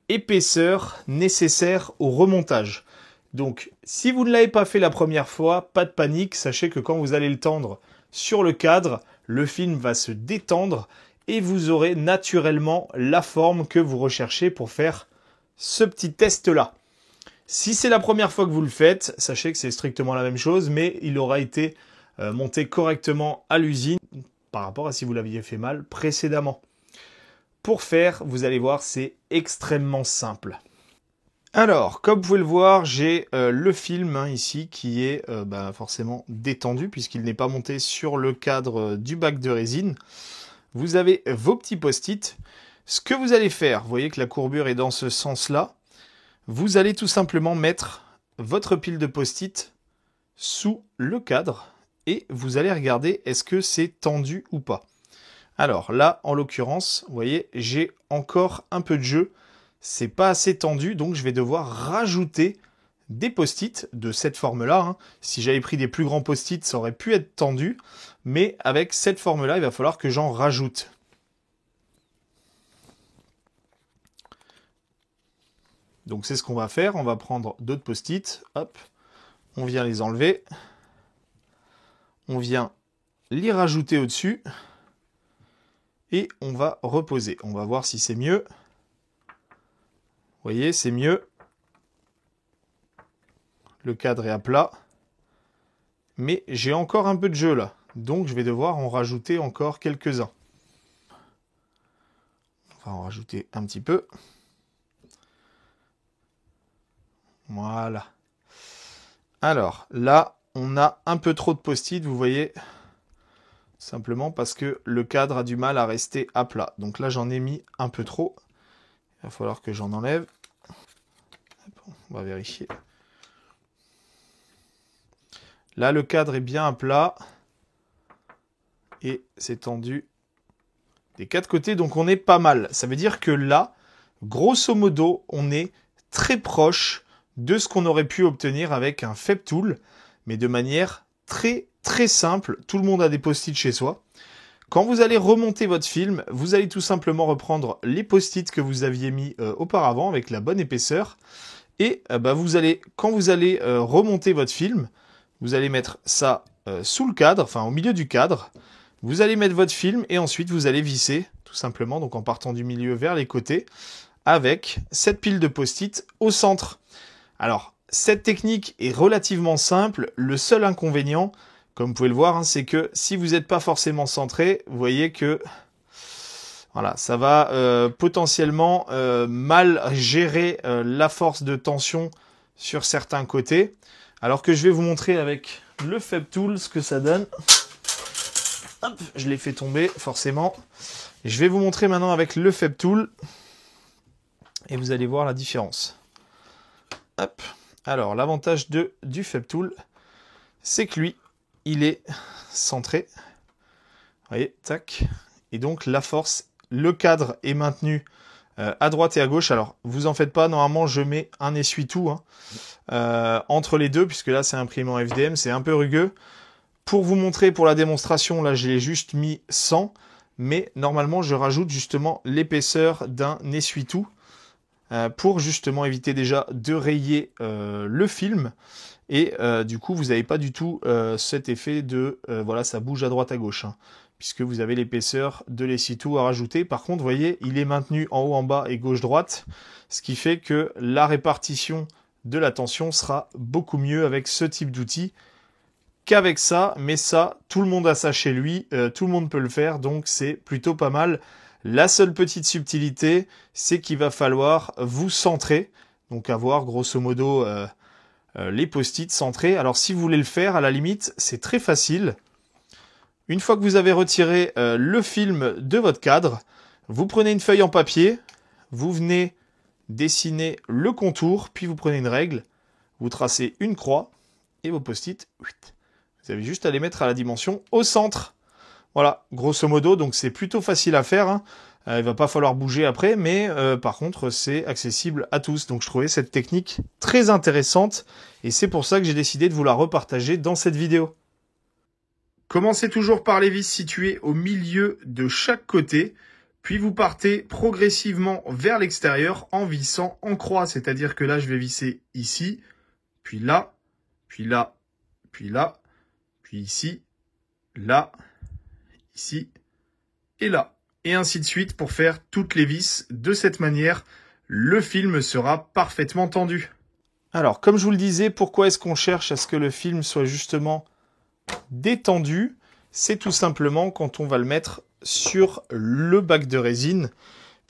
épaisseur nécessaire au remontage. Donc, si vous ne l'avez pas fait la première fois, pas de panique, sachez que quand vous allez le tendre sur le cadre, le film va se détendre et vous aurez naturellement la forme que vous recherchez pour faire ce petit test-là. Si c'est la première fois que vous le faites, sachez que c'est strictement la même chose, mais il aura été monté correctement à l'usine par rapport à si vous l'aviez fait mal précédemment. Pour faire, vous allez voir, c'est extrêmement simple. Alors, comme vous pouvez le voir, j'ai le film ici qui est forcément détendu puisqu'il n'est pas monté sur le cadre du bac de résine. Vous avez vos petits post-it. Ce que vous allez faire, vous voyez que la courbure est dans ce sens-là. Vous allez tout simplement mettre votre pile de post-it sous le cadre et vous allez regarder est-ce que c'est tendu ou pas. Alors là, en l'occurrence, vous voyez, j'ai encore un peu de jeu. C'est pas assez tendu, donc je vais devoir rajouter des post-it de cette forme-là. Si j'avais pris des plus grands post-it, ça aurait pu être tendu. Mais avec cette forme-là, il va falloir que j'en rajoute. Donc c'est ce qu'on va faire. On va prendre d'autres post-it. Hop, on vient les enlever. On vient les rajouter au-dessus. Et on va reposer. On va voir si c'est mieux. Vous voyez, c'est mieux. Le cadre est à plat. Mais j'ai encore un peu de jeu là. Donc je vais devoir en rajouter encore quelques-uns. On va en rajouter un petit peu. Voilà. Alors là, on a un peu trop de post-it, vous voyez. Simplement parce que le cadre a du mal à rester à plat. Donc là, j'en ai mis un peu trop. Il va falloir que j'en enlève. On va vérifier. Là, le cadre est bien à plat. Et c'est tendu des quatre côtés. Donc on est pas mal. Ça veut dire que là, grosso modo, on est très proche de ce qu'on aurait pu obtenir avec un Fab Tool. Mais de manière très simple. Tout le monde a des post-it chez soi. Quand vous allez remonter votre film, vous allez tout simplement reprendre les post-it que vous aviez mis auparavant avec la bonne épaisseur. Et quand vous allez remonter votre film, vous allez mettre ça sous le cadre, enfin au milieu du cadre. Vous allez mettre votre film et ensuite vous allez visser tout simplement, donc en partant du milieu vers les côtés, avec cette pile de post-it au centre. Alors, cette technique est relativement simple. Le seul inconvénient, comme vous pouvez le voir, c'est que si vous n'êtes pas forcément centré, vous voyez que voilà, ça va potentiellement mal gérer la force de tension sur certains côtés. Alors que je vais vous montrer avec le Fab Tool ce que ça donne. Hop, je l'ai fait tomber forcément. Je vais vous montrer maintenant avec le Fab Tool. Et vous allez voir la différence. Hop. Alors, l'avantage du Fab Tool, c'est que lui, il est centré. Vous voyez, tac. Et donc, la force, le cadre est maintenu à droite et à gauche. Alors, vous en faites pas. Normalement, je mets un essuie-tout entre les deux, puisque là, c'est imprimé en FDM. C'est un peu rugueux. Pour vous montrer, pour la démonstration, là, j'ai juste mis 100. Mais normalement, je rajoute justement l'épaisseur d'un essuie-tout. Pour justement éviter déjà de rayer le film. Et du coup, vous n'avez pas du tout cet effet de voilà, ça bouge à droite à gauche. Puisque vous avez l'épaisseur de l'essuie-tout à rajouter. Par contre, vous voyez, il est maintenu en haut, en bas et gauche-droite. Ce qui fait que la répartition de la tension sera beaucoup mieux avec ce type d'outil qu'avec ça. Mais ça, tout le monde a ça chez lui. Tout le monde peut le faire. Donc, c'est plutôt pas mal. La seule petite subtilité, c'est qu'il va falloir vous centrer, donc avoir grosso modo les post-it centrés. Alors si vous voulez le faire, à la limite, c'est très facile. Une fois que vous avez retiré le film de votre cadre, vous prenez une feuille en papier, vous venez dessiner le contour, puis vous prenez une règle, vous tracez une croix, et vos post-it, vous avez juste à les mettre à la dimension au centre. Voilà, grosso modo, donc c'est plutôt facile à faire. Il va pas falloir bouger après, mais par contre, c'est accessible à tous. Donc je trouvais cette technique très intéressante et c'est pour ça que j'ai décidé de vous la repartager dans cette vidéo. Commencez toujours par les vis situées au milieu de chaque côté, puis vous partez progressivement vers l'extérieur en vissant en croix. C'est-à-dire que là, je vais visser ici, puis là, puis là, puis là, puis ici, là, ici et là. Et ainsi de suite pour faire toutes les vis de cette manière. Le film sera parfaitement tendu. Alors, comme je vous le disais, pourquoi est-ce qu'on cherche à ce que le film soit justement détendu? C'est tout simplement quand on va le mettre sur le bac de résine.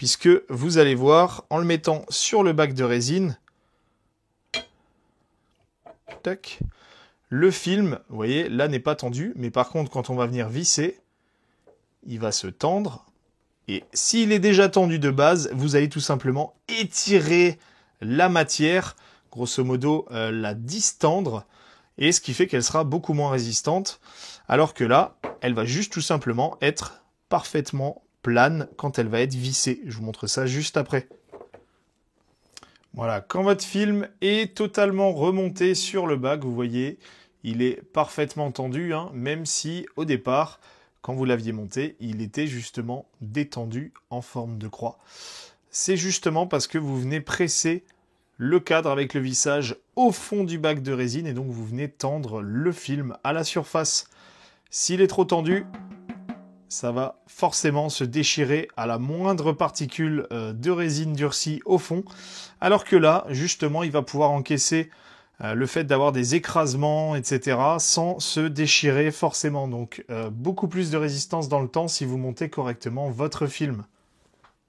puisque vous allez voir, en le mettant sur le bac de résine, tac, le film, vous voyez, là n'est pas tendu, mais par contre, quand on va venir visser, il va se tendre. Et s'il est déjà tendu de base, vous allez tout simplement étirer la matière, grosso modo la distendre, et ce qui fait qu'elle sera beaucoup moins résistante, alors que là, elle va juste tout simplement être parfaitement plane quand elle va être vissée. Je vous montre ça juste après. Voilà, quand votre film est totalement remonté sur le bac, vous voyez, il est parfaitement tendu, hein, même si au départ, quand vous l'aviez monté, il était justement détendu en forme de croix. C'est justement parce que vous venez presser le cadre avec le vissage au fond du bac de résine et donc vous venez tendre le film à la surface. S'il est trop tendu, ça va forcément se déchirer à la moindre particule de résine durcie au fond, alors que là, justement, il va pouvoir encaisser le fait d'avoir des écrasements, etc., sans se déchirer forcément. Donc, beaucoup plus de résistance dans le temps si vous montez correctement votre film.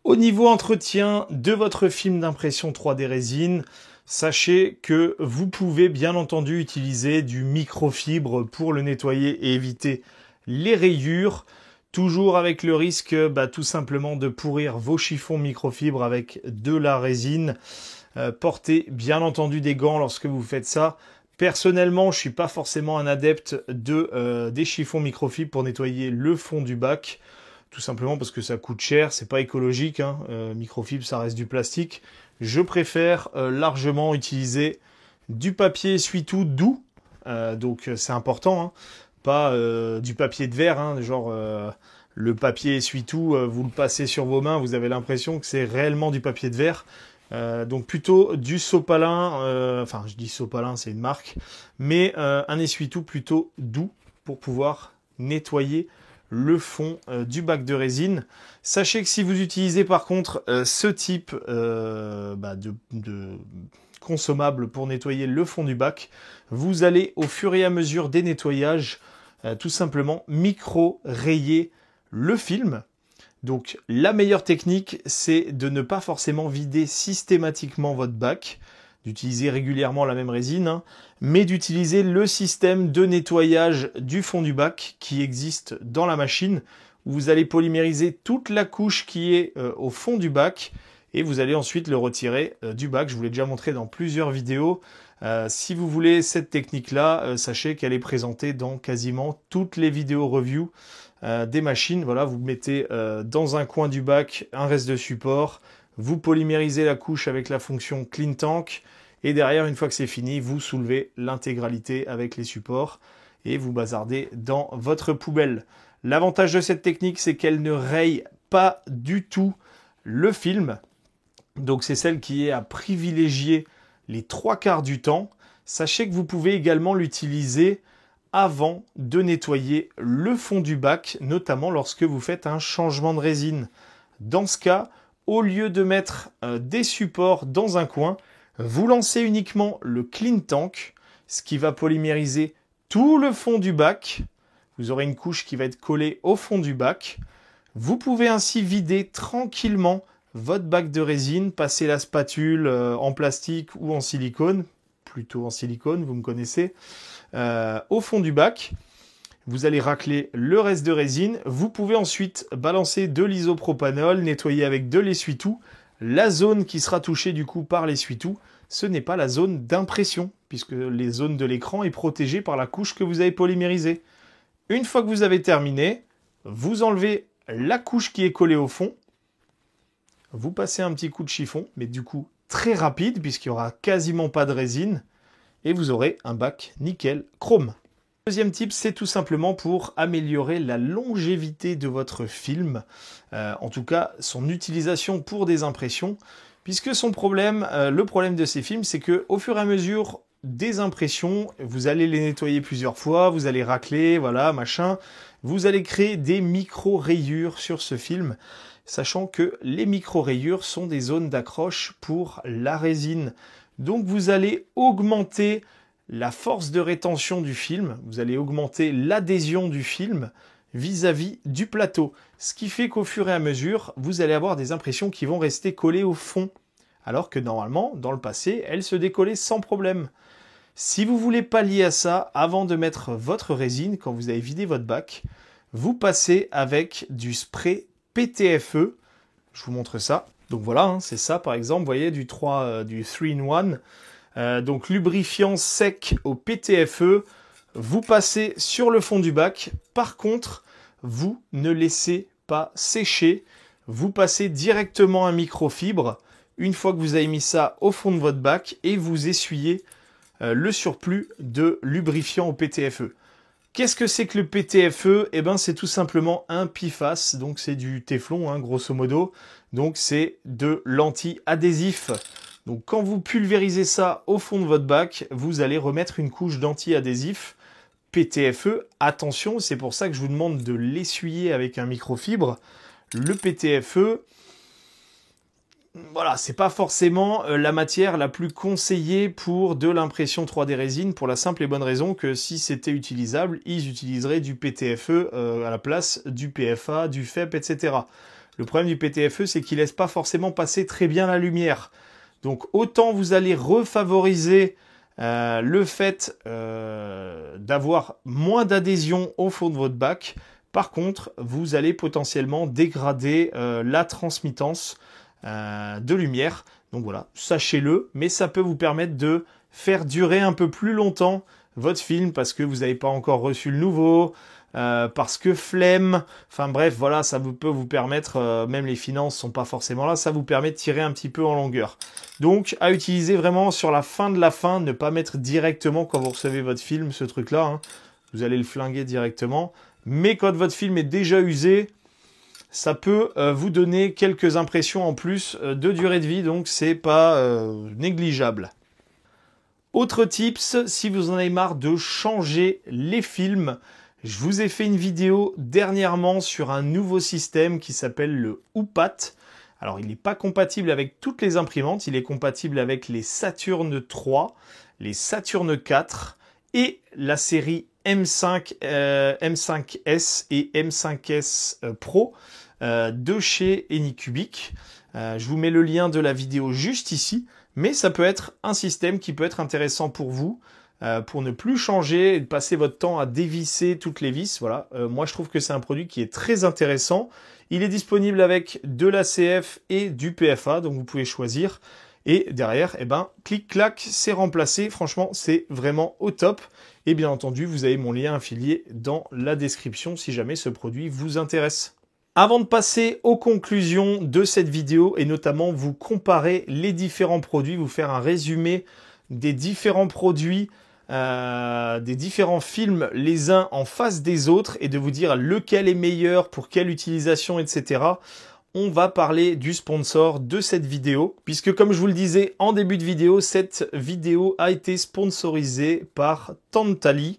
Au niveau entretien de votre film d'impression 3D résine, sachez que vous pouvez bien entendu utiliser du microfibre pour le nettoyer et éviter les rayures. Toujours avec le risque tout simplement de pourrir vos chiffons microfibres avec de la résine. Portez bien entendu des gants lorsque vous faites ça. Personnellement, je ne suis pas forcément un adepte des chiffons microfibres pour nettoyer le fond du bac. Tout simplement parce que ça coûte cher, c'est pas écologique. Hein. Microfibre, ça reste du plastique. Je préfère largement utiliser du papier essuie-tout doux. Donc c'est important, hein. Pas du papier de verre, hein, genre le papier essuie-tout, vous le passez sur vos mains, vous avez l'impression que c'est réellement du papier de verre. Donc plutôt du sopalin, enfin je dis sopalin, c'est une marque, mais un essuie-tout plutôt doux pour pouvoir nettoyer le fond du bac de résine. Sachez que si vous utilisez par contre ce type de consommable pour nettoyer le fond du bac, vous allez au fur et à mesure des nettoyages tout simplement micro-rayer le film. Donc la meilleure technique, c'est de ne pas forcément vider systématiquement votre bac, d'utiliser régulièrement la même résine, hein, mais d'utiliser le système de nettoyage du fond du bac qui existe dans la machine, où vous allez polymériser toute la couche qui est au fond du bac, et vous allez ensuite le retirer du bac. Je vous l'ai déjà montré dans plusieurs vidéos. Si vous voulez cette technique-là, sachez qu'elle est présentée dans quasiment toutes les vidéos review des machines. Voilà, vous mettez dans un coin du bac un reste de support, vous polymérisez la couche avec la fonction Clean Tank, et derrière, une fois que c'est fini, vous soulevez l'intégralité avec les supports et vous bazardez dans votre poubelle. L'avantage de cette technique, c'est qu'elle ne raye pas du tout le film. Donc c'est celle qui est à privilégier les 3/4 du temps. Sachez que vous pouvez également l'utiliser avant de nettoyer le fond du bac, notamment lorsque vous faites un changement de résine. Dans ce cas, au lieu de mettre des supports dans un coin, vous lancez uniquement le Clean Tank, ce qui va polymériser tout le fond du bac. Vous aurez une couche qui va être collée au fond du bac. Vous pouvez ainsi vider tranquillement votre bac de résine, passer la spatule en plastique ou en silicone, plutôt en silicone, vous me connaissez, au fond du bac. Vous allez racler le reste de résine. Vous pouvez ensuite balancer de l'isopropanol, nettoyer avec de l'essuie-tout. La zone qui sera touchée du coup par l'essuie-tout, ce n'est pas la zone d'impression, puisque les zones de l'écran est protégée par la couche que vous avez polymérisée. Une fois que vous avez terminé, vous enlevez la couche qui est collée au fond. Vous passez un petit coup de chiffon, mais du coup très rapide, puisqu'il n'y aura quasiment pas de résine. Et vous aurez un bac nickel chrome. Deuxième tip, c'est tout simplement pour améliorer la longévité de votre film, en tout cas son utilisation pour des impressions, puisque le problème de ces films, c'est que au fur et à mesure des impressions, vous allez les nettoyer plusieurs fois, vous allez racler, voilà, machin, vous allez créer des micro-rayures sur ce film, sachant que les micro-rayures sont des zones d'accroche pour la résine. Donc vous allez augmenter la force de rétention du film, vous allez augmenter l'adhésion du film, vis-à-vis du plateau. Ce qui fait qu'au fur et à mesure, vous allez avoir des impressions qui vont rester collées au fond. Alors que normalement, dans le passé, elles se décollaient sans problème. Si vous voulez pallier à ça, avant de mettre votre résine, quand vous avez vidé votre bac, vous passez avec du spray PTFE. Je vous montre ça. Donc voilà, hein, c'est ça par exemple, vous voyez, du 3-in-1. Donc lubrifiant sec au PTFE. Vous passez sur le fond du bac. Par contre, vous ne laissez pas sécher. Vous passez directement un microfibre une fois que vous avez mis ça au fond de votre bac et vous essuyez le surplus de lubrifiant au PTFE. Qu'est-ce que c'est que le PTFE? Eh ben, c'est tout simplement un PFAS, donc c'est du téflon, hein, grosso modo. Donc c'est de l'anti-adhésif. Donc quand vous pulvérisez ça au fond de votre bac, vous allez remettre une couche d'anti-adhésif PTFE. Attention, c'est pour ça que je vous demande de l'essuyer avec un microfibre. Le PTFE, voilà, c'est pas forcément la matière la plus conseillée pour de l'impression 3D résine, pour la simple et bonne raison que si c'était utilisable, ils utiliseraient du PTFE à la place du PFA, du FEP, etc. Le problème du PTFE, c'est qu'il laisse pas forcément passer très bien la lumière. Donc autant vous allez refavoriser le fait d'avoir moins d'adhésion au fond de votre bac. Par contre, vous allez potentiellement dégrader la transmittance de lumière. Donc voilà, sachez-le, mais ça peut vous permettre de faire durer un peu plus longtemps votre film parce que vous n'avez pas encore reçu le nouveau, parce que flemme, enfin bref, voilà, ça peut vous permettre, même les finances sont pas forcément là, ça vous permet de tirer un petit peu en longueur. Donc à utiliser vraiment sur la fin de la fin, ne pas mettre directement quand vous recevez votre film, ce truc-là, hein. Vous allez le flinguer directement, mais quand votre film est déjà usé, ça peut vous donner quelques impressions en plus de durée de vie, donc c'est pas négligeable. Autre tips, si vous en avez marre de changer les films, je vous ai fait une vidéo dernièrement sur un nouveau système qui s'appelle le Oupat. Alors il n'est pas compatible avec toutes les imprimantes, il est compatible avec les Saturn 3, les Saturn 4 et la série M5, M5S et M5S Pro de chez Anycubic. Je vous mets le lien de la vidéo juste ici, mais ça peut être un système qui peut être intéressant pour vous, pour ne plus changer et de passer votre temps à dévisser toutes les vis. Voilà, moi je trouve que c'est un produit qui est très intéressant. Il est disponible avec de l'ACF et du PFA, donc vous pouvez choisir. Et derrière, eh ben, clic-clac, c'est remplacé. Franchement, c'est vraiment au top. Et bien entendu, vous avez mon lien affilié dans la description si jamais ce produit vous intéresse. Avant de passer aux conclusions de cette vidéo et notamment vous comparer les différents produits, vous faire un résumé des différents produits, des différents films les uns en face des autres et de vous dire lequel est meilleur pour quelle utilisation, etc. On va parler du sponsor de cette vidéo, puisque comme je vous le disais en début de vidéo, cette vidéo a été sponsorisée par Tantali.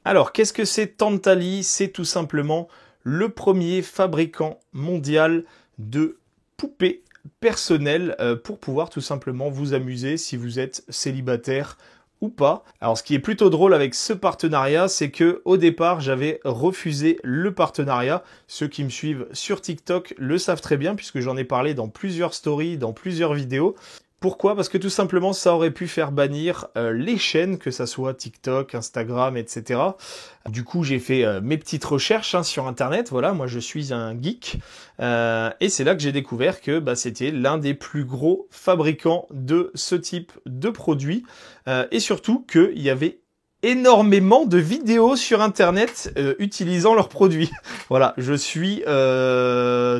Alors, qu'est-ce que c'est Tantali? C'est tout simplement le premier fabricant mondial de poupées personnelles pour pouvoir tout simplement vous amuser si vous êtes célibataire ou pas. Alors ce qui est plutôt drôle avec ce partenariat, c'est que au départ j'avais refusé le partenariat. Ceux qui me suivent sur TikTok le savent très bien puisque j'en ai parlé dans plusieurs stories, dans plusieurs vidéos. Pourquoi? Parce que tout simplement ça aurait pu faire bannir les chaînes, que ça soit TikTok, Instagram, etc. Du coup j'ai fait mes petites recherches sur internet, voilà, moi je suis un geek, et c'est là que j'ai découvert que c'était l'un des plus gros fabricants de ce type de produits, et surtout qu'il y avait énormément de vidéos sur internet utilisant leurs produits. Voilà, je suis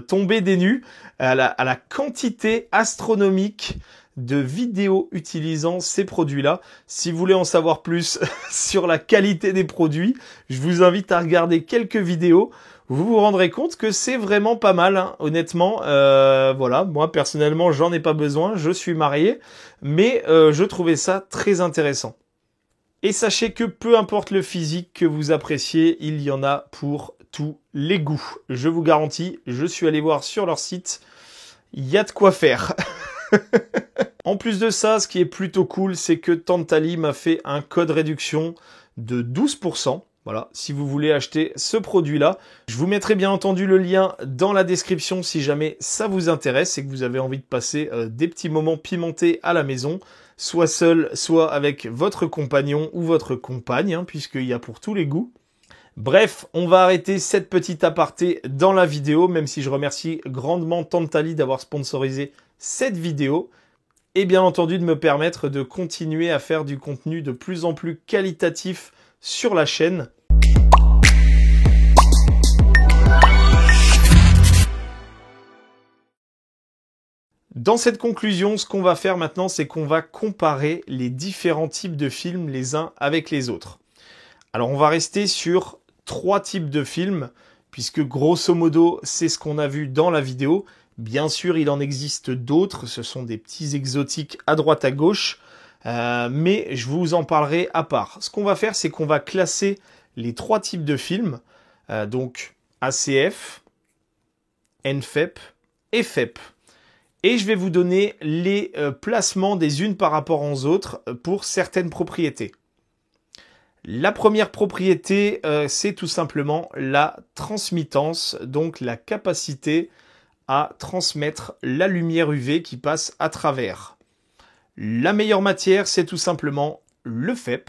tombé des nues à la quantité astronomique de vidéos utilisant ces produits-là. Si vous voulez en savoir plus sur la qualité des produits, je vous invite à regarder quelques vidéos. Vous vous rendrez compte que c'est vraiment pas mal, hein. Honnêtement. Voilà, moi personnellement, j'en ai pas besoin, je suis marié, mais je trouvais ça très intéressant. Et sachez que peu importe le physique que vous appréciez, il y en a pour tous les goûts. Je vous garantis, je suis allé voir sur leur site, il y a de quoi faire. En plus de ça, ce qui est plutôt cool, c'est que Tantali m'a fait un code réduction de 12%. Voilà, si vous voulez acheter ce produit-là, je vous mettrai bien entendu le lien dans la description si jamais ça vous intéresse et que vous avez envie de passer des petits moments pimentés à la maison, soit seul, soit avec votre compagnon ou votre compagne, hein, puisqu'il y a pour tous les goûts. Bref, on va arrêter cette petite aparté dans la vidéo, même si je remercie grandement Tantali d'avoir sponsorisé cette vidéo. Et bien entendu de me permettre de continuer à faire du contenu de plus en plus qualitatif sur la chaîne. Dans cette conclusion, ce qu'on va faire maintenant, c'est qu'on va comparer les différents types de films les uns avec les autres. Alors on va rester sur 3 types de films, puisque grosso modo, c'est ce qu'on a vu dans la vidéo. Bien sûr, il en existe d'autres, ce sont des petits exotiques à droite à gauche, mais je vous en parlerai à part. Ce qu'on va faire, c'est qu'on va classer les 3 types de films, donc ACF, NFEP et FEP. Et je vais vous donner les placements des unes par rapport aux autres pour certaines propriétés. La première propriété, c'est tout simplement la transmittance, donc la capacité à transmettre la lumière UV qui passe à travers. La meilleure matière, c'est tout simplement le FEP,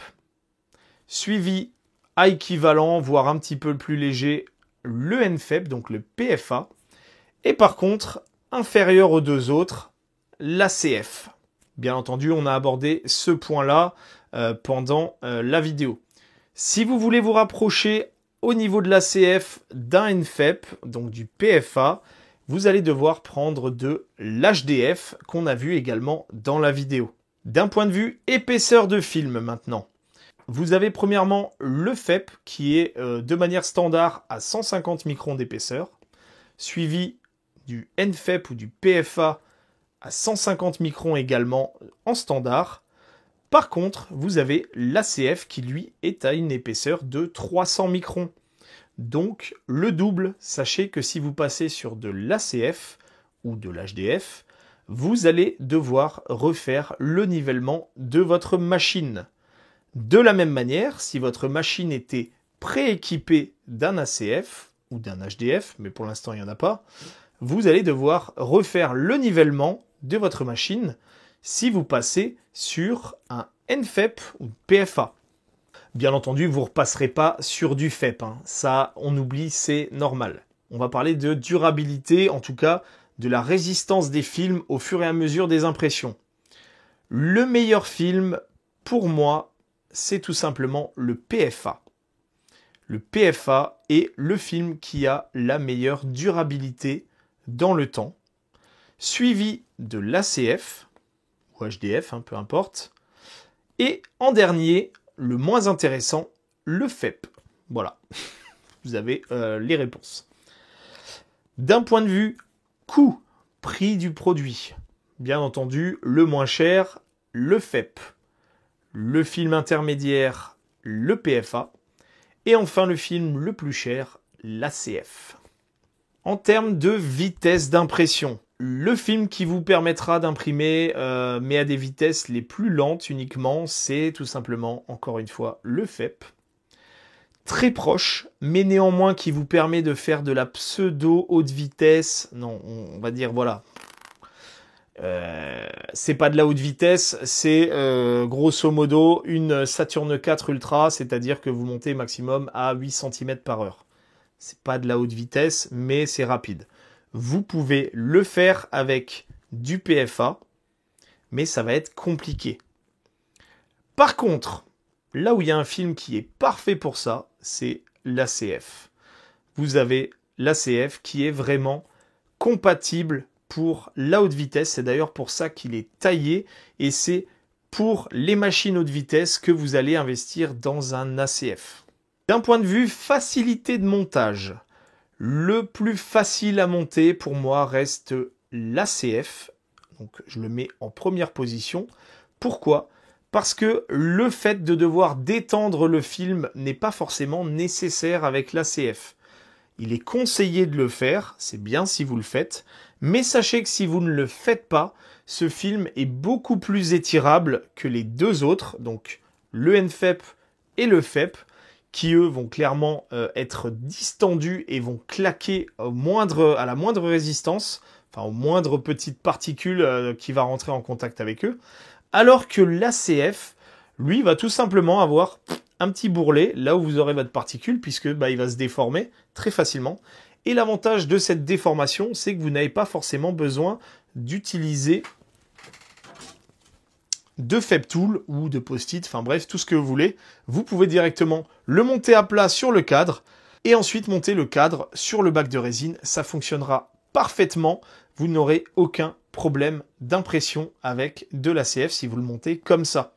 suivi à équivalent, voire un petit peu plus léger, le NFEP, donc le PFA, et par contre, inférieur aux deux autres, l'ACF. Bien entendu, on a abordé ce point-là pendant la vidéo. Si vous voulez vous rapprocher au niveau de l'ACF d'un NFEP, donc du PFA, vous allez devoir prendre de l'HDF qu'on a vu également dans la vidéo. D'un point de vue épaisseur de film maintenant, vous avez premièrement le FEP qui est de manière standard à 150 microns d'épaisseur, suivi du NFEP ou du PFA à 150 microns également en standard. Par contre, vous avez l'ACF qui, lui, est à une épaisseur de 300 microns. Donc, le double, sachez que si vous passez sur de l'ACF ou de l'HDF, vous allez devoir refaire le nivellement de votre machine. De la même manière, si votre machine était prééquipée d'un ACF ou d'un HDF, mais pour l'instant, il n'y en a pas, vous allez devoir refaire le nivellement de votre machine si vous passez sur un NFEP ou PFA. Bien entendu, vous ne repasserez pas sur du FEP. Hein. Ça, on oublie, c'est normal. On va parler de durabilité, en tout cas de la résistance des films au fur et à mesure des impressions. Le meilleur film, pour moi, c'est tout simplement le PFA. Le PFA est le film qui a la meilleure durabilité dans le temps, suivi de l'ACF, ou HDF, hein, peu importe, et en dernier, le moins intéressant, le FEP. Voilà, vous avez les réponses. D'un point de vue coût, prix du produit, bien entendu, le moins cher, le FEP, le film intermédiaire, le PFA, et enfin le film le plus cher, l'ACF. En termes de vitesse d'impression, le film qui vous permettra d'imprimer, mais à des vitesses les plus lentes uniquement, c'est tout simplement, encore une fois, le FEP. Très proche, mais néanmoins qui vous permet de faire de la pseudo haute vitesse. Non, on va dire, voilà. C'est pas de la haute vitesse, c'est grosso modo une Saturn 4 Ultra, c'est-à-dire que vous montez maximum à 8 cm par heure. C'est pas de la haute vitesse, mais c'est rapide. Vous pouvez le faire avec du PFA, mais ça va être compliqué. Par contre, là où il y a un film qui est parfait pour ça, c'est l'ACF. Vous avez l'ACF qui est vraiment compatible pour la haute vitesse. C'est d'ailleurs pour ça qu'il est taillé et c'est pour les machines haute vitesse que vous allez investir dans un ACF. D'un point de vue facilité de montage, le plus facile à monter pour moi reste l'ACF. Donc je le mets en première position. Pourquoi ? Parce que le fait de devoir détendre le film n'est pas forcément nécessaire avec l'ACF. Il est conseillé de le faire, c'est bien si vous le faites, mais sachez que si vous ne le faites pas, ce film est beaucoup plus étirable que les deux autres, donc le NFEP et le FEP, qui eux vont clairement être distendus et vont claquer à la moindre résistance, enfin aux moindres petites particules qui va rentrer en contact avec eux, alors que l'ACF, lui, va tout simplement avoir un petit bourrelet là où vous aurez votre particule, puisque il va se déformer très facilement. Et l'avantage de cette déformation, c'est que vous n'avez pas forcément besoin d'utiliser de Feb Tool ou de Post-it, enfin bref, tout ce que vous voulez. Vous pouvez directement le monter à plat sur le cadre et ensuite monter le cadre sur le bac de résine. Ça fonctionnera parfaitement. Vous n'aurez aucun problème d'impression avec de l'ACF si vous le montez comme ça.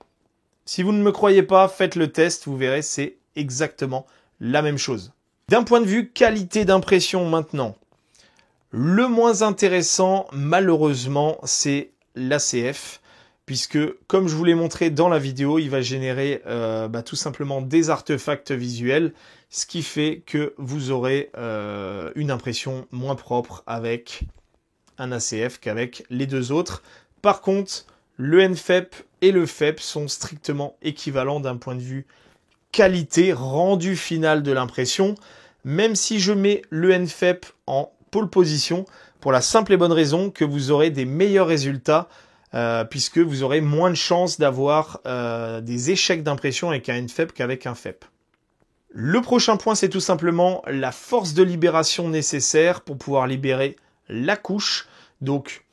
Si vous ne me croyez pas, faites le test, vous verrez, c'est exactement la même chose. D'un point de vue qualité d'impression maintenant, le moins intéressant, malheureusement, c'est l'ACF. Puisque, comme je vous l'ai montré dans la vidéo, il va générer tout simplement des artefacts visuels, ce qui fait que vous aurez une impression moins propre avec un ACF qu'avec les deux autres. Par contre, le NFEP et le FEP sont strictement équivalents d'un point de vue qualité, rendu final de l'impression, même si je mets le NFEP en pole position, pour la simple et bonne raison que vous aurez des meilleurs résultats puisque vous aurez moins de chances d'avoir des échecs d'impression avec un NFEP qu'avec un FEP. Le prochain point, c'est tout simplement la force de libération nécessaire pour pouvoir libérer la couche. Donc,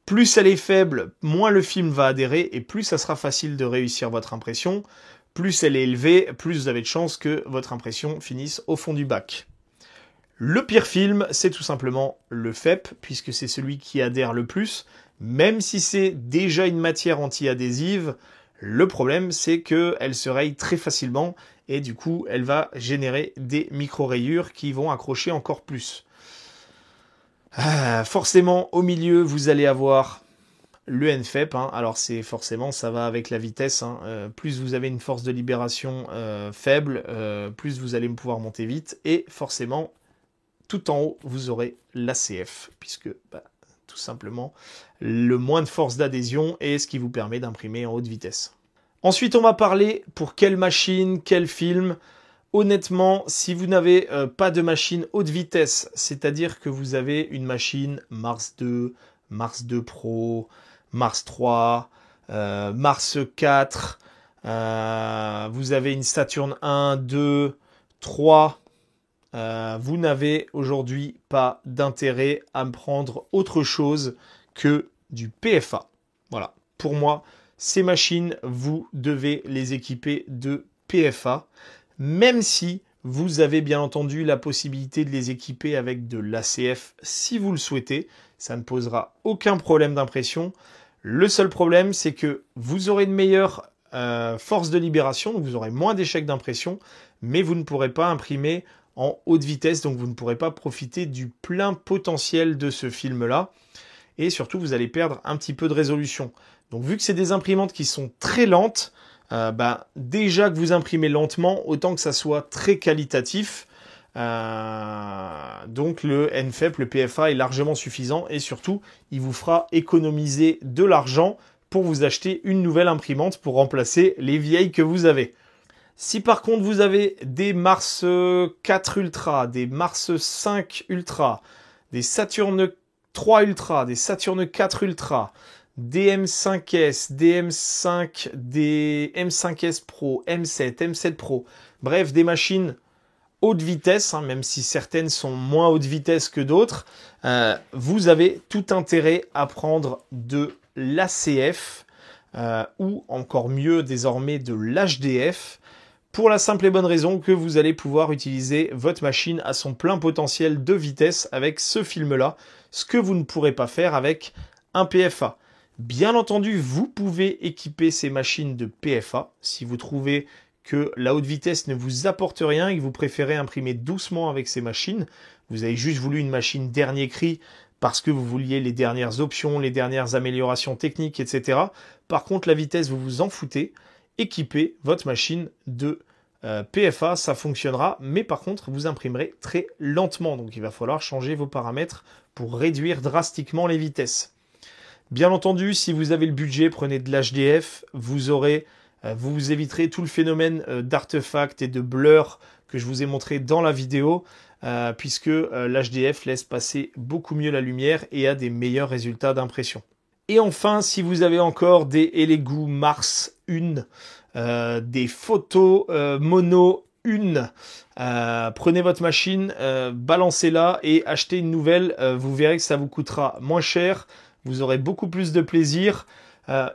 plus elle est faible, moins le film va adhérer et plus ça sera facile de réussir votre impression. Plus elle est élevée, plus vous avez de chances que votre impression finisse au fond du bac. Le pire film, c'est tout simplement le FEP, puisque c'est celui qui adhère le plus. Même si c'est déjà une matière anti-adhésive, le problème c'est qu'elle se raye très facilement et du coup elle va générer des micro-rayures qui vont accrocher encore plus. Forcément au milieu vous allez avoir le NFEP, alors c'est forcément ça va avec la vitesse, plus vous avez une force de libération faible, plus vous allez pouvoir monter vite et forcément tout en haut vous aurez l'ACF puisque tout simplement le moins de force d'adhésion est ce qui vous permet d'imprimer en haute vitesse. Ensuite, on va parler pour quelle machine, quel film. Honnêtement, si vous n'avez pas de machine haute vitesse, c'est-à-dire que vous avez une machine Mars 2, Mars 2 Pro, Mars 3, Mars 4, vous avez une Saturn 1, 2, 3, vous n'avez aujourd'hui pas d'intérêt à me prendre autre chose que du PFA. Voilà, pour moi, ces machines, vous devez les équiper de PFA, même si vous avez bien entendu la possibilité de les équiper avec de l'ACF si vous le souhaitez. Ça ne posera aucun problème d'impression. Le seul problème, c'est que vous aurez une meilleure force de libération, donc vous aurez moins d'échecs d'impression, mais vous ne pourrez pas imprimer en haute vitesse, donc vous ne pourrez pas profiter du plein potentiel de ce film-là. Et surtout, vous allez perdre un petit peu de résolution. Donc vu que c'est des imprimantes qui sont très lentes, déjà que vous imprimez lentement, autant que ça soit très qualitatif. Donc le NFEP, le PFA est largement suffisant et surtout, il vous fera économiser de l'argent pour vous acheter une nouvelle imprimante pour remplacer les vieilles que vous avez. Si par contre vous avez des Mars 4 Ultra, des Mars 5 Ultra, des Saturn 3 Ultra, des Saturn 4 Ultra, des M5S, des M5, des M5S Pro, M7, M7 Pro, bref des machines haute vitesse, même si certaines sont moins haute vitesse que d'autres, vous avez tout intérêt à prendre de l'ACF ou encore mieux désormais de l'HDF. Pour la simple et bonne raison que vous allez pouvoir utiliser votre machine à son plein potentiel de vitesse avec ce film-là, ce que vous ne pourrez pas faire avec un PFA. Bien entendu, vous pouvez équiper ces machines de PFA si vous trouvez que la haute vitesse ne vous apporte rien et que vous préférez imprimer doucement avec ces machines. Vous avez juste voulu une machine dernier cri parce que vous vouliez les dernières options, les dernières améliorations techniques, etc. Par contre, la vitesse, vous vous en foutez. Équipez votre machine de PFA, ça fonctionnera, mais par contre, vous imprimerez très lentement. Donc, il va falloir changer vos paramètres pour réduire drastiquement les vitesses. Bien entendu, si vous avez le budget, prenez de l'HDF. Vous aurez Vous vous éviterez tout le phénomène d'artefact et de blur que je vous ai montré dans la vidéo, puisque l'HDF laisse passer beaucoup mieux la lumière et a des meilleurs résultats d'impression. Et enfin, si vous avez encore des Elegoo Mars 1, des photos mono 1, prenez votre machine, balancez-la et achetez une nouvelle. Vous verrez que ça vous coûtera moins cher, vous aurez beaucoup plus de plaisir.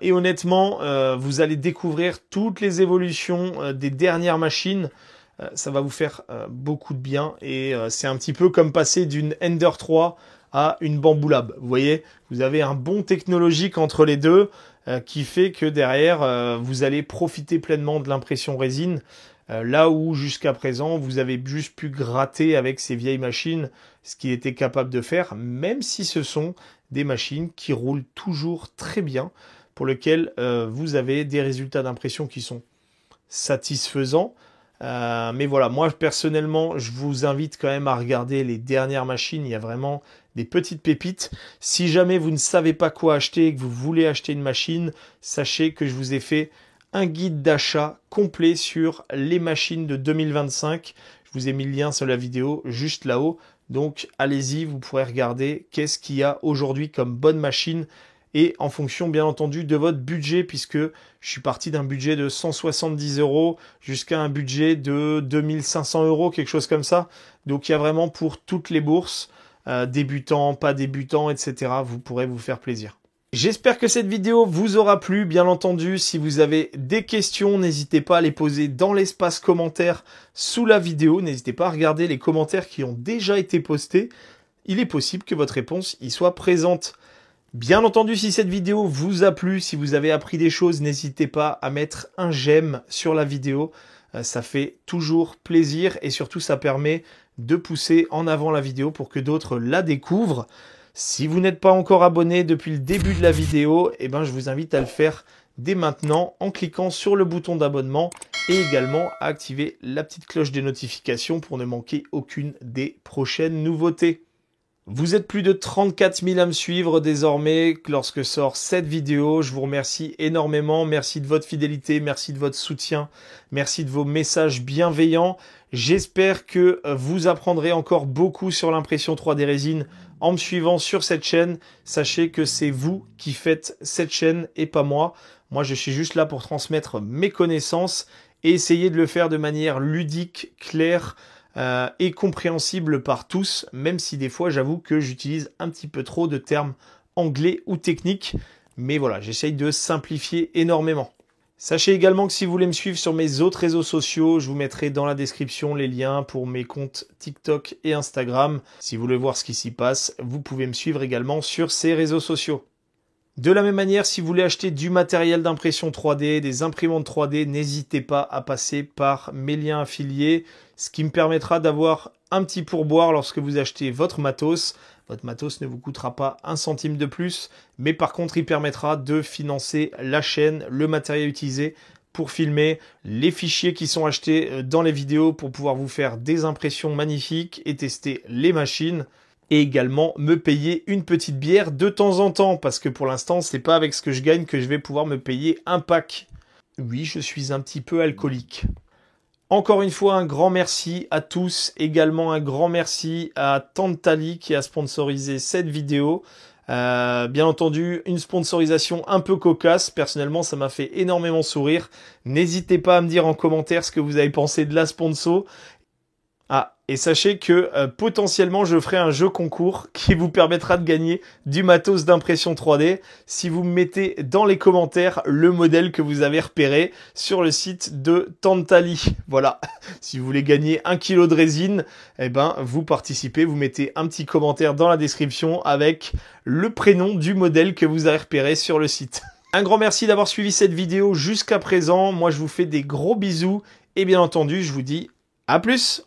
Et honnêtement, vous allez découvrir toutes les évolutions des dernières machines. Ça va vous faire beaucoup de bien. Et c'est un petit peu comme passer d'une Ender 3 à une Bamboo Lab. Vous voyez, vous avez un bond technologique entre les deux qui fait que derrière, vous allez profiter pleinement de l'impression résine. Là où jusqu'à présent, vous avez juste pu gratter avec ces vieilles machines ce qu'il était capable de faire, même si ce sont des machines qui roulent toujours très bien, pour lesquelles vous avez des résultats d'impression qui sont satisfaisants. Mais voilà, moi personnellement, je vous invite quand même à regarder les dernières machines. Il y a vraiment des petites pépites. Si jamais vous ne savez pas quoi acheter et que vous voulez acheter une machine, sachez que je vous ai fait un guide d'achat complet sur les machines de 2025. Je vous ai mis le lien sur la vidéo juste là-haut. Donc allez-y, vous pourrez regarder qu'est-ce qu'il y a aujourd'hui comme bonne machine et en fonction bien entendu de votre budget, puisque je suis parti d'un budget de 170 € jusqu'à un budget de 2500 €, quelque chose comme ça. Donc il y a vraiment pour toutes les bourses, débutants, pas débutants, etc. Vous pourrez vous faire plaisir. J'espère que cette vidéo vous aura plu. Bien entendu, si vous avez des questions, n'hésitez pas à les poser dans l'espace commentaire sous la vidéo. N'hésitez pas à regarder les commentaires qui ont déjà été postés. Il est possible que votre réponse y soit présente. Bien entendu, si cette vidéo vous a plu, si vous avez appris des choses, n'hésitez pas à mettre un j'aime sur la vidéo. Ça fait toujours plaisir et surtout ça permet de pousser en avant la vidéo pour que d'autres la découvrent. Si vous n'êtes pas encore abonné depuis le début de la vidéo, eh ben, je vous invite à le faire dès maintenant en cliquant sur le bouton d'abonnement et également à activer la petite cloche des notifications pour ne manquer aucune des prochaines nouveautés. Vous êtes plus de 34 000 à me suivre désormais lorsque sort cette vidéo. Je vous remercie énormément. Merci de votre fidélité, merci de votre soutien, merci de vos messages bienveillants. J'espère que vous apprendrez encore beaucoup sur l'impression 3D résine en me suivant sur cette chaîne. Sachez que c'est vous qui faites cette chaîne et pas moi. Moi, je suis juste là pour transmettre mes connaissances et essayer de le faire de manière ludique, claire, et compréhensible par tous, même si des fois j'avoue que j'utilise un petit peu trop de termes anglais ou techniques, mais voilà, j'essaye de simplifier énormément. Sachez également que si vous voulez me suivre sur mes autres réseaux sociaux, je vous mettrai dans la description les liens pour mes comptes TikTok et Instagram. Si vous voulez voir ce qui s'y passe, vous pouvez me suivre également sur ces réseaux sociaux. De la même manière, si vous voulez acheter du matériel d'impression 3D, des imprimantes 3D, n'hésitez pas à passer par mes liens affiliés, ce qui me permettra d'avoir un petit pourboire lorsque vous achetez votre matos. Votre matos ne vous coûtera pas un centime de plus, mais par contre, il permettra de financer la chaîne, le matériel utilisé pour filmer, les fichiers qui sont achetés dans les vidéos pour pouvoir vous faire des impressions magnifiques et tester les machines. Et également me payer une petite bière de temps en temps, parce que pour l'instant, c'est pas avec ce que je gagne que je vais pouvoir me payer un pack. Oui, je suis un petit peu alcoolique. Encore une fois, un grand merci à tous. Également un grand merci à Tantali qui a sponsorisé cette vidéo. Bien entendu, une sponsorisation un peu cocasse. Personnellement, ça m'a fait énormément sourire. N'hésitez pas à me dire en commentaire ce que vous avez pensé de la sponsor. Ah, et sachez que potentiellement je ferai un jeu concours qui vous permettra de gagner du matos d'impression 3D si vous me mettez dans les commentaires le modèle que vous avez repéré sur le site de Tantali. Voilà, si vous voulez gagner 1 kg de résine, eh ben vous participez, vous mettez un petit commentaire dans la description avec le prénom du modèle que vous avez repéré sur le site. Un grand merci d'avoir suivi cette vidéo jusqu'à présent. Moi je vous fais des gros bisous et bien entendu je vous dis à plus.